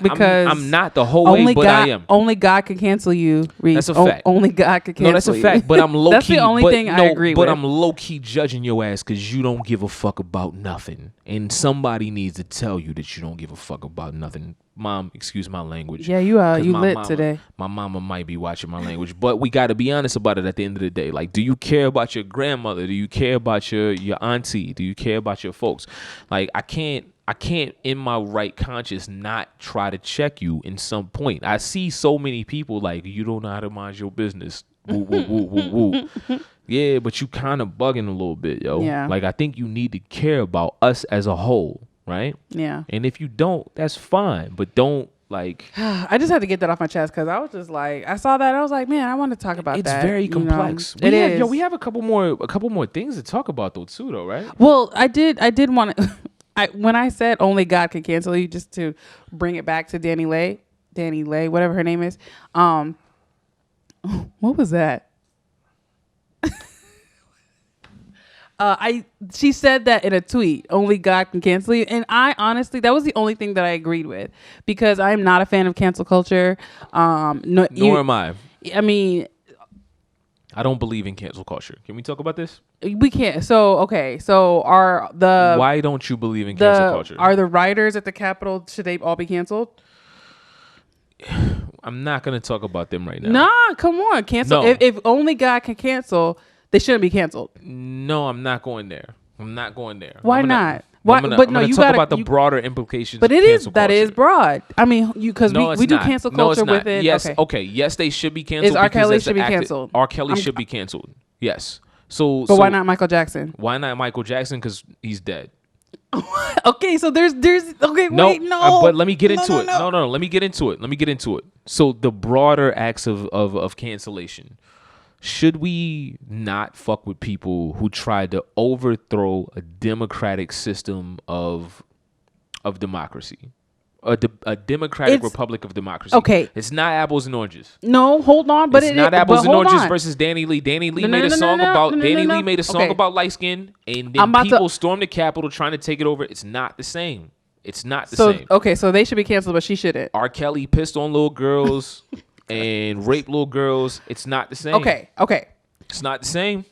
because I'm not the whole way, but I am. Only God can cancel you, Reece. That's a fact. Only God can cancel you. No, that's a fact. But I'm low key. That's the only thing I agree with. But I'm low key judging your ass because you don't give a fuck about nothing, and somebody needs to tell you that you don't give a fuck about nothing. Mom, excuse my language. Yeah, you 'Cause you my lit mama- today. My mama might be watching my language, but we got to be honest about it at the end of the day. Like, do you care about your grandmother? Do you care about your auntie? Do you care about your folks? Like, I can't in my right conscience not try to check you in some point. I see so many people like, you don't know how to mind your business. Woo, woo, woo, woo, woo. Yeah, but you kind of bugging a little bit, yo. Yeah. Like, I think you need to care about us as a whole, right? Yeah. And if you don't, that's fine. But don't like. I just had to get that off my chest because I was just like, I saw that and I was like, man, I want to talk about It's that. very you know? complex. It is. Yo, we have a couple more things to talk about though too, though, right? Well, I did want to. When I said only God can cancel you, just to bring it back to Danny Lay, whatever her name is. What was that? She said that in a tweet, only God can cancel you. And I honestly, that was the only thing that I agreed with because I'm not a fan of cancel culture. Nor am I. I mean, I don't believe in cancel culture. Can we talk about this? we can't. So, okay. So Why don't you believe in cancel culture? Are the writers at the Capitol, should they all be canceled? I'm not going to talk about them right now. Nah, come on. Cancel. No. If only God can cancel, they shouldn't be canceled. No, I'm not going there. Why not? Why? I'm But no, gonna you talk gotta about the broader implications. But of it is cancel that culture. is broad. I mean, because No, we it's do not. cancel No, it's culture with not. it. Yes, Okay. yes, they should be canceled. Is R. because Kelly that's should be the canceled? R. Kelly should be canceled. Yes. So But why not Michael Jackson? Why not Michael Jackson? Because he's dead. Okay, so there's okay. No, wait, no. but let me get into it. No. No, let me get into it. So the broader acts of cancellation. Should we not fuck with people who try to overthrow a democratic system of democracy? A democratic It's- republic of democracy. Okay. It's not apples and oranges. No, hold on. But It's not apples but and hold oranges on. versus Danny Lee. Danny Lee No, made a no, song no, about no, Danny no. Lee made a song Okay. about light skin, and I'm then about to- people stormed the Capitol trying to take it over. It's not the same. It's not the So same. okay, so they should be canceled, but she shouldn't. R. Kelly pissed on little girls and raped little girls. It's not the same. Okay. It's not the same.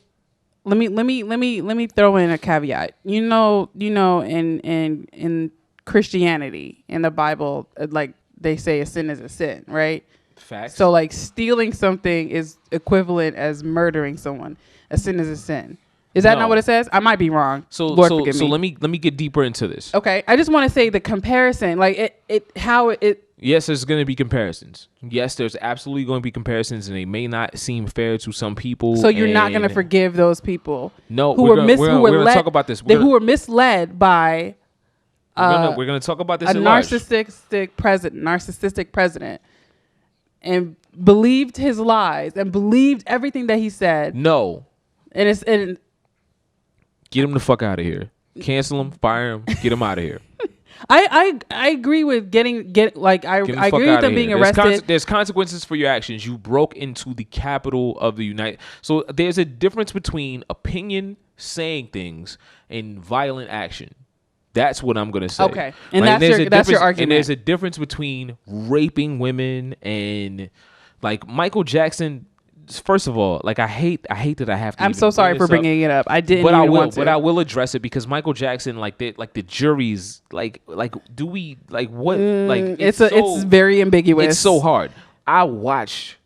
Let me throw in a caveat. You know, in Christianity, in the Bible, like they say a sin is a sin, right? Facts. So like stealing something is equivalent as murdering someone. A sin is a sin. Is that No. not what it says? I might be wrong. So Lord so forgive so me. let me get deeper into this. Okay, I just want to say the comparison, like how it. Yes, there's going to be comparisons. Yes, there's absolutely going to be comparisons, and they may not seem fair to some people. So you're not going to and- forgive those people. No, who we're were gonna- mis- we're who gonna- were we're gonna led- talk about this. who were misled by We're gonna talk about this a in large. narcissistic president, and believed his lies and believed everything that he said. No, And get him the fuck out of here. Cancel him, fire him, get him out of here. I agree with I Get him the agree fuck with outta them here. being There's arrested. there's consequences for your actions. You broke into the capital of the United. So there's a difference between opinion, saying things, and violent action. That's what I'm gonna say. Okay. And Right? that's your difference- argument. And there's a difference between raping women and like Michael Jackson. First of all, like I hate that I have to. I'm even so sorry bring for this up. bringing it up. I didn't But even I will. want to. But I will address it because Michael Jackson, like the juries, like do we like what like it's very ambiguous. It's so hard. I watched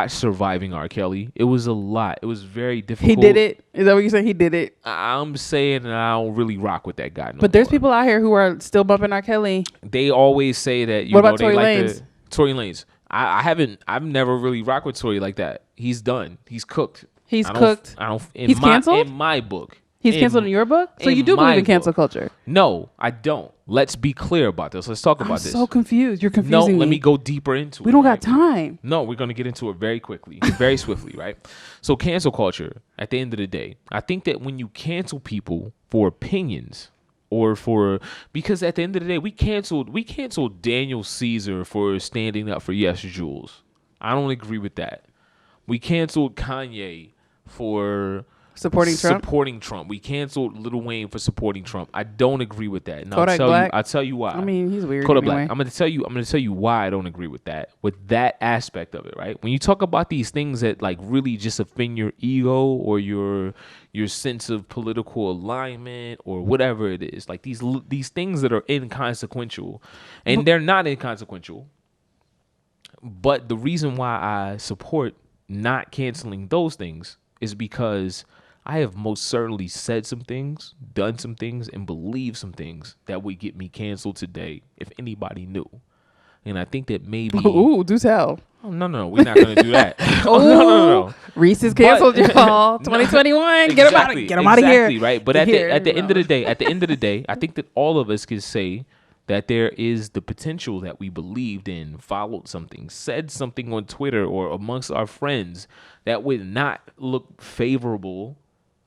Surviving R. Kelly. It was a lot. It was very difficult. He did it. Is that what you saying? He did it. I'm saying that I don't really rock with that guy. No But there's more. people out here who are still bumping R. Kelly. They always say that. What about they Tory like Lanez? Tory Lanez. I've never really rocked with Tory like that. He's done. He's cooked. He's I don't- cooked. I don't. He's canceled? In my book. He's canceled in your book? So you do believe in cancel culture? No, I don't. Let's be clear about this. Let's talk I'm about this. so confused. You're No, confusing me. let me go deeper into it. We don't right? got time. No, we're going to get into it very quickly, very swiftly, right? So cancel culture, at the end of the day, I think that when you cancel people for opinions or because at the end of the day, we canceled Daniel Caesar for standing up for Yes Jules. I don't agree with that. We canceled Kanye for Supporting Trump. We canceled Lil Wayne for supporting Trump. I don't agree with that. And Kodak Black. I'll tell you why. I mean, he's weird Kodak anyway. Black. I'm gonna tell you why I don't agree with that aspect of it, right? When you talk about these things that like really just offend your ego or your sense of political alignment or whatever it is, like these things that are inconsequential, and they're not inconsequential. But the reason why I support not canceling those things is because I have most certainly said some things, done some things, and believed some things that would get me canceled today if anybody knew. And I think that maybe... Ooh, do tell. Oh, no, we're not going to do that. No. Reese is canceled, y'all. 2021. Get him out of here. Exactly, right? But at the end of the day, I think that all of us can say that there is the potential that we believed in, followed something, said something on Twitter or amongst our friends that would not look favorable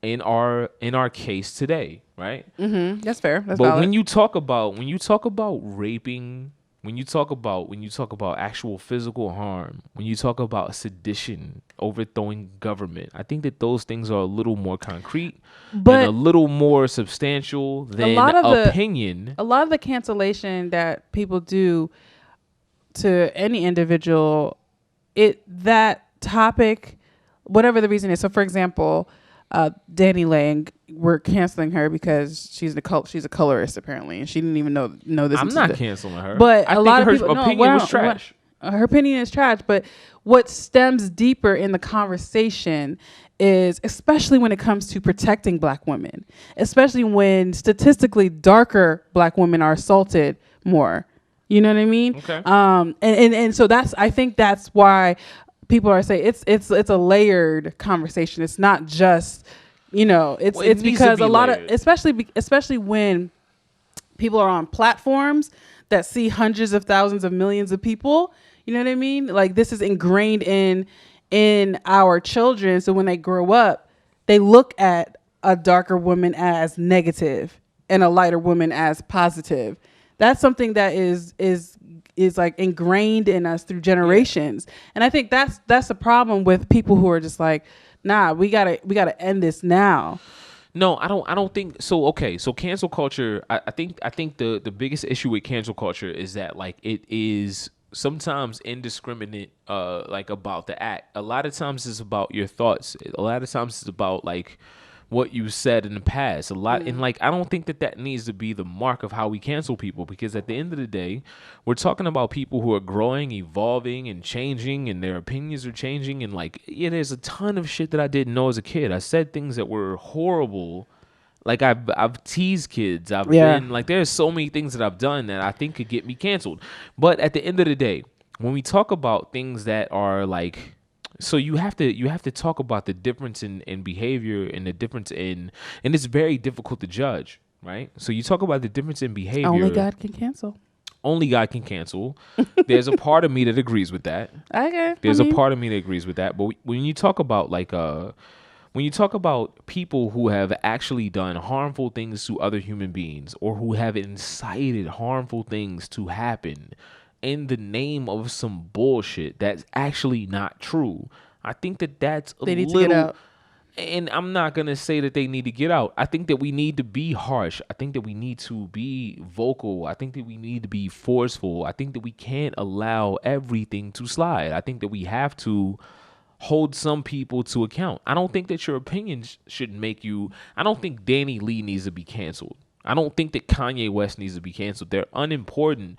in our case today, right? Mm-hmm. That's fair. That's but valid. when you talk about raping, when you talk about actual physical harm, when you talk about sedition, overthrowing government, I think that those things are a little more concrete and a little more substantial than opinion. A lot of the cancellation that people do to any individual, that topic, whatever the reason is. So, for example, Danny Lang, we're canceling her because she's a colorist apparently, and she didn't even know this. I'm not canceling her, but I a lot of her people, opinion was trash. Her opinion is trash, but what stems deeper in the conversation is, especially when it comes to protecting Black women, especially when statistically darker Black women are assaulted more. You know what I mean? Okay. And so I think that's why people are saying it's a layered conversation. It's not just, it's because a lot of, especially when people are on platforms that see hundreds of thousands of millions of people, you know what I mean? Like, this is ingrained in our children. So when they grow up, they look at a darker woman as negative and a lighter woman as positive. That's something that is like ingrained in us through generations. And I think that's the problem with people who are just like, nah, we gotta end this now. No, I don't think so. Okay, so cancel culture, I think the biggest issue with cancel culture is that like it is sometimes indiscriminate, like about the act. A lot of times it's about your thoughts. A lot of times it's about like what you said in the past. And like I don't think that needs to be the mark of how we cancel people, because at the end of the day, we're talking about people who are growing, evolving, and changing, and their opinions are changing. And like, yeah, there's a ton of shit that I didn't know as a kid. I said things that were horrible. Like I've teased kids. I've been like, there's so many things that I've done that I think could get me canceled. But at the end of the day, when we talk about things that are like, so you have to talk about the difference in behavior and the difference and it's very difficult to judge, right? So you talk about the difference in behavior. Only God can cancel. Only God can cancel. There's a part of me that agrees with that. Okay. There's a part of me that agrees with that. But when you talk about like when you talk about people who have actually done harmful things to other human beings, or who have incited harmful things to happen in the name of some bullshit that's actually not true, I think that's they need to get out. And I'm not going to say that they need to get out. I think that we need to be harsh. I think that we need to be vocal. I think that we need to be forceful. I think that we can't allow everything to slide. I think that we have to hold some people to account. I don't think that your opinion should make you... I don't think Danny Lee needs to be canceled. I don't think that Kanye West needs to be canceled. They're unimportant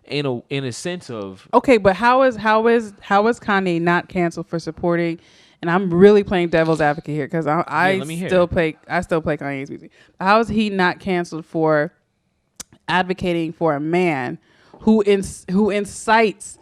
in a sense of Okay, but how is Kanye not canceled for supporting? And I'm really playing devil's advocate here because I let me hear. still play Kanye's music. How is he not canceled for advocating for a man who incites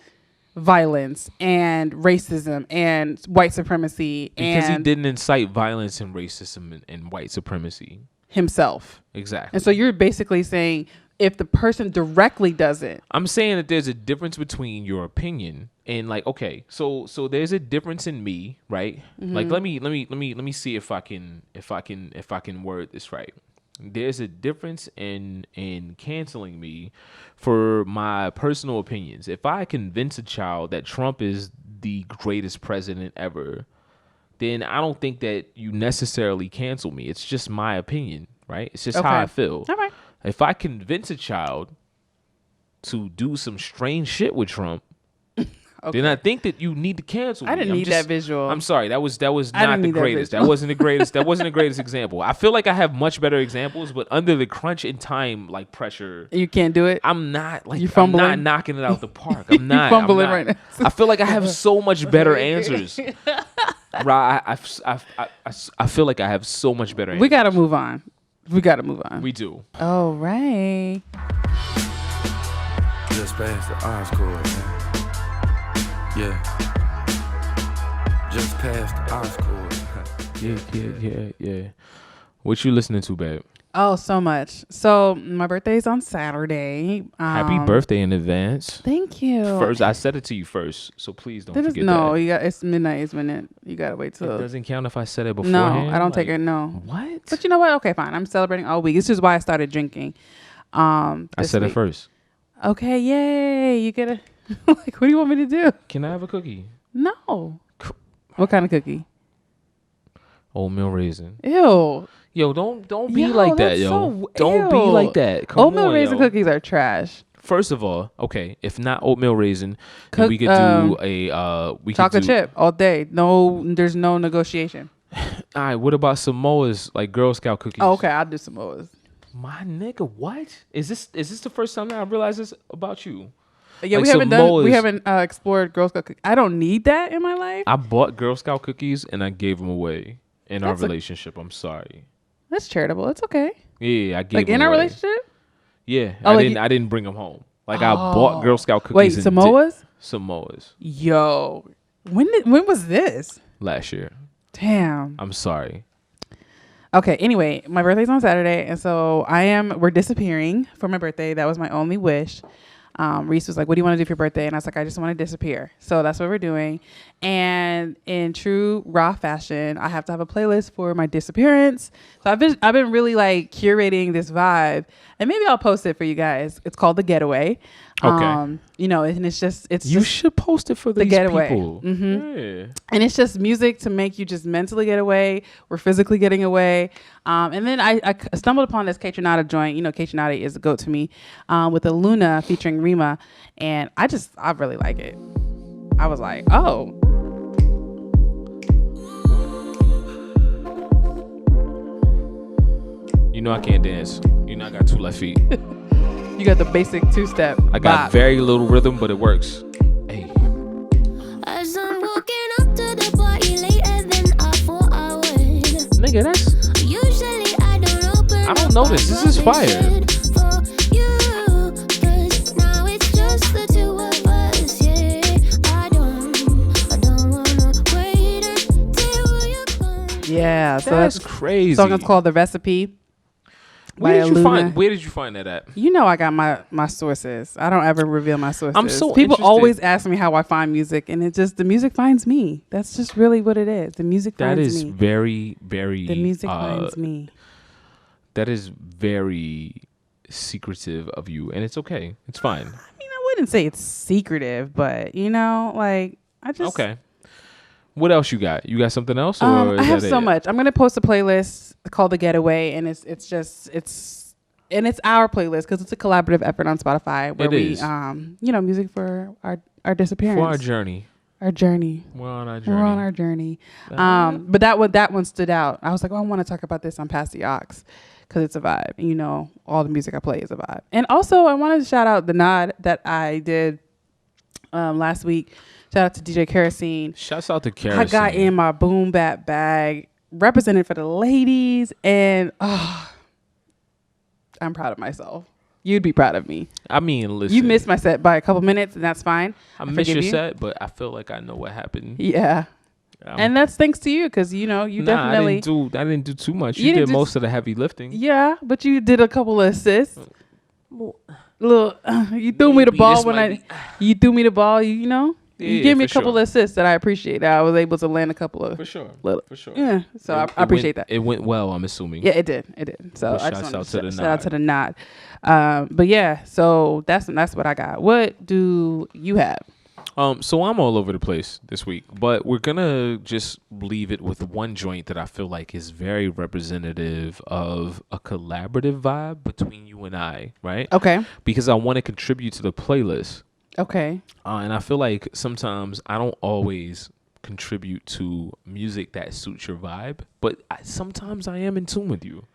violence and racism and white supremacy because he and didn't incite violence and racism and white supremacy himself? exactly. And so you're basically saying if the person directly does it, I'm saying that there's a difference between your opinion and like, okay, so there's a difference in me, right? Like let me see if I can word this right. There's a difference in canceling me for my personal opinions. If I convince a child that Trump is the greatest president ever, then I don't think that you necessarily cancel me. It's just my opinion, right? It's just how I feel. All right. If I convince a child to do some strange shit with Trump, then I think that you need to cancel me. I didn't need that visual. I'm sorry. That was not didn't the need that greatest. That visual. wasn't the greatest. That wasn't the greatest example. I feel like I have much better examples, but under the crunch in time like pressure, You can't do it. I'm not like You I'm fumbling? not knocking it out the park. I'm not fumbling I'm not. right now. I feel like I have so much better answers. Right? I feel like I have so much better answers. We gotta move on. We do. All right. Just past the Oscorp, man. Yeah. Just past the Oscorp. Yeah. What you listening to, babe? Oh, so much. So my birthday's on Saturday. Happy birthday in advance. Thank you. First, I said it to you first, so please don't forget no, that. it's midnight. It's minute. You gotta wait It till. doesn't count if I said it No, beforehand. I don't take it. No. What? But you know what? Okay, fine. I'm celebrating all week. This is why I started drinking. I this said it week. first. Okay, yay! You get a like. What do you want me to do? Can I have a cookie? No. What kind of cookie? Oatmeal raisin. Ew. Yo, don't be Yo, like that, that's yo. so- Don't be ew. like that. Come Oatmeal on, raisin yo. cookies are trash. First of all, okay, if not oatmeal raisin, then Cook- we could do a Chocolate chip all day. No, there's no negotiation. All right, what about Samoa's like Girl Scout cookies? Oh, okay, I'll do some more. My nigga, what? Is this the first time that I realized this about you? Yeah, Like we Samoa's- haven't explored Girl Scout cookies. I don't need that in my life. I bought Girl Scout cookies and I gave them away in our That's a- relationship. I'm sorry. That's charitable. It's okay. Yeah, I gave Like them in our away. relationship. Yeah, Oh, I like didn't. you- I didn't bring them home. Like I bought Girl Scout cookies. Wait, and Samoa's? Samoa's Yo, when was this? last year. Damn. I'm sorry. Okay. Anyway, my birthday's on Saturday, and so we're disappearing for my birthday. That was my only wish. Reece was like, "What do you want to do for your birthday?" And I was like, "I just want to disappear." So that's what we're doing. And in true raw fashion, I have to have a playlist for my disappearance. So I've been really like curating this vibe, and maybe I'll post it for you guys. It's called The Getaway. Okay. And it's just You should post it for The these Getaway. people. Yeah. And it's just music to make you just mentally get away. We're physically getting away. And then I stumbled upon this Kaytranada joint. You know, Kaytranada is a goat to me, with a Luna featuring Rima. And I really like it. I was like, oh. You know I can't dance. You know I got 2 left feet. You got the basic 2-step. I got bop. very little rhythm, but it works. Hey. As I'm walking up to the party later than I thought I would. Nigga, that's Usually I don't open I don't know this. This is fire. For you, 'cause now it's just the two of us, yeah. I don't wanna wait until you come. Yeah. So that's that's crazy. song is called The Recipe. Where by did you Luna. Where did you find that at? You know I got my sources. I don't ever reveal my sources. I'm so People interested. always ask me how I find music, and the music finds me. That's just really what it is. The music That finds is me. very, very. The music finds me. That is very secretive of you, and it's okay. It's fine. I mean, I wouldn't say it's secretive, but like I just Okay. What else you got? You got something else? Or I is have that so it? much. I'm gonna post a playlist called The Getaway, and it's our playlist because it's a collaborative effort on Spotify where It we is. music for our disappearance, For our journey. our journey. We're on our journey. We're on our journey. But that one stood out. I was like, oh, I want to talk about this on Pass the Aux because it's a vibe. And, you know, all the music I play is a vibe. And also, I wanted to shout out the nod that I did last week. Shout out to DJ Kerosene. Shouts out to Kerosene. I got in my boom bap bag, represented for the ladies, and I'm proud of myself. You'd be proud of me. I mean, listen. You missed my set by a couple minutes, and that's fine. I missed your set, but I feel like I know what happened. Yeah. And that's thanks to you, because, you know, you definitely... I didn't do too much. You did most of the heavy lifting. Yeah, but you did a couple of assists. Little, you threw me the ball you threw me the ball, you know? You gave me a couple of assists that I appreciate. That I was able to land a couple of. For sure. Yeah. So I appreciate that. It went well, I'm assuming. Yeah, it did. So I just shout want to shout out to the nod. But yeah, so that's what I got. What do you have? So I'm all over the place this week, but we're gonna just leave it with one joint that I feel like is very representative of a collaborative vibe between you and I, right? Okay. Because I want to contribute to the playlist. Okay. And I feel like sometimes I don't always contribute to music that suits your vibe, but sometimes I am in tune with you.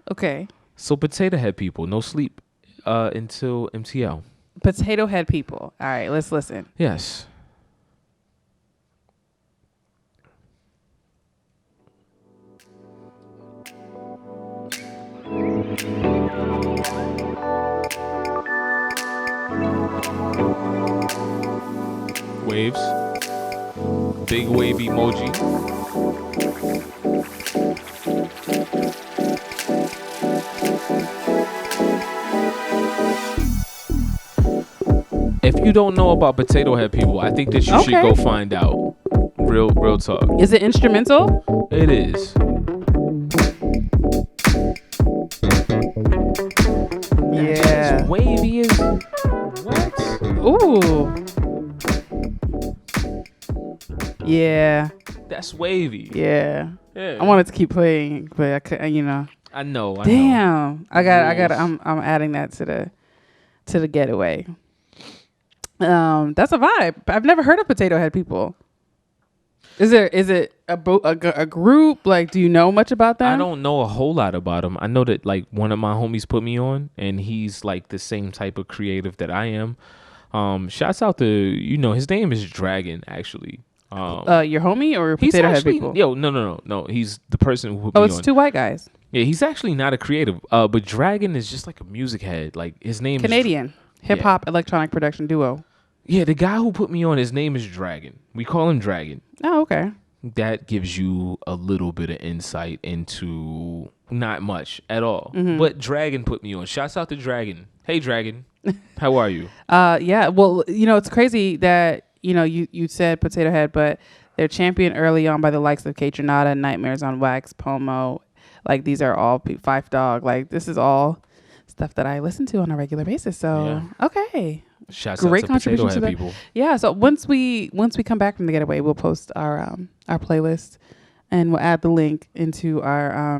Okay. So Potato Head people, no sleep until MTL. Potato Head people. All right, let's listen. Yes. Waves. Big wave emoji. If you don't know about Potato Head people, I think that you should go find out. Real talk. Is it instrumental? It is. Yeah. Wavy is what? Ooh. Yeah. That's wavy. Yeah. Yeah. I wanted to keep playing, but I couldn't, you know. I know. Damn. I got I'm adding that to the getaway. That's a vibe. I've never heard of Potato Head people. Is it a group? Like, do you know much about them? I don't know a whole lot about them. I know that like one of my homies put me on, and he's like the same type of creative that I am. Shouts out to, you know, his name is Dragon actually. Your homie or Potato Head people? Yo, no. He's the person who put me on. Oh, it's two white guys. Yeah, he's actually not a creative. But Dragon is just like a music head. Like his name Canadian hip hop electronic production duo. Yeah, the guy who put me on, his name is Dragon. We call him Dragon. Oh, okay. That gives you a little bit of insight into not much at all. Mm-hmm. But Dragon put me on. Shouts out to Dragon. Hey, Dragon. How are you? Yeah. Well, you know, it's crazy that, you know, you said Potato Head, but they're championed early on by the likes of Kate Renata, Nightmares on Wax, Pomo. Like, these are all Fife Dog. Like, this is all stuff that I listen to on a regular basis. So, okay. Shouts Great out to contribution Potato to Head that. people. Yeah. So once we come back from the getaway, we'll post our playlist, and we'll add the link into our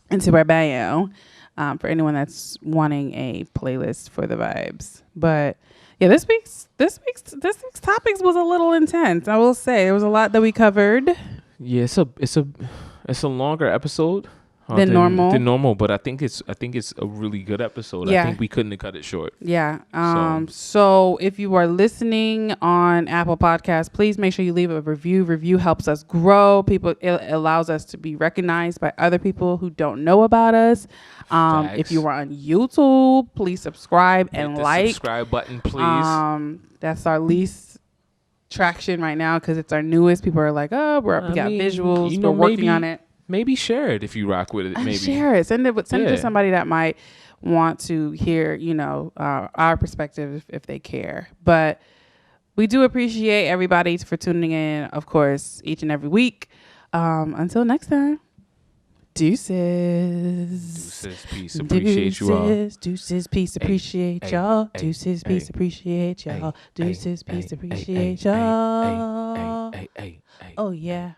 bio for anyone that's wanting a playlist for the vibes. But yeah, this week's topics was a little intense. I will say there was a lot that we covered. Yeah, it's a longer episode than normal, but I think it's a really good episode. Yeah. I think we couldn't have cut it short. Yeah. So if you are listening on Apple Podcasts, please make sure you leave a review. Review helps us grow. It allows us to be recognized by other people who don't know about us. If you are on YouTube, please subscribe and like. Subscribe button, please. That's our least traction right now because it's our newest. People are like, oh, we got visuals. We're working on it. Maybe share it if you rock with it. Maybe share it. Send it to somebody that might want to hear, you know, our perspective if they care. But we do appreciate everybody for tuning in, of course, each and every week. Until next time, deuces. Deuces, peace, appreciate you all. Deuces, peace, appreciate y'all. Deuces, peace, appreciate y'all. Deuces, peace, appreciate y'all. Oh yeah.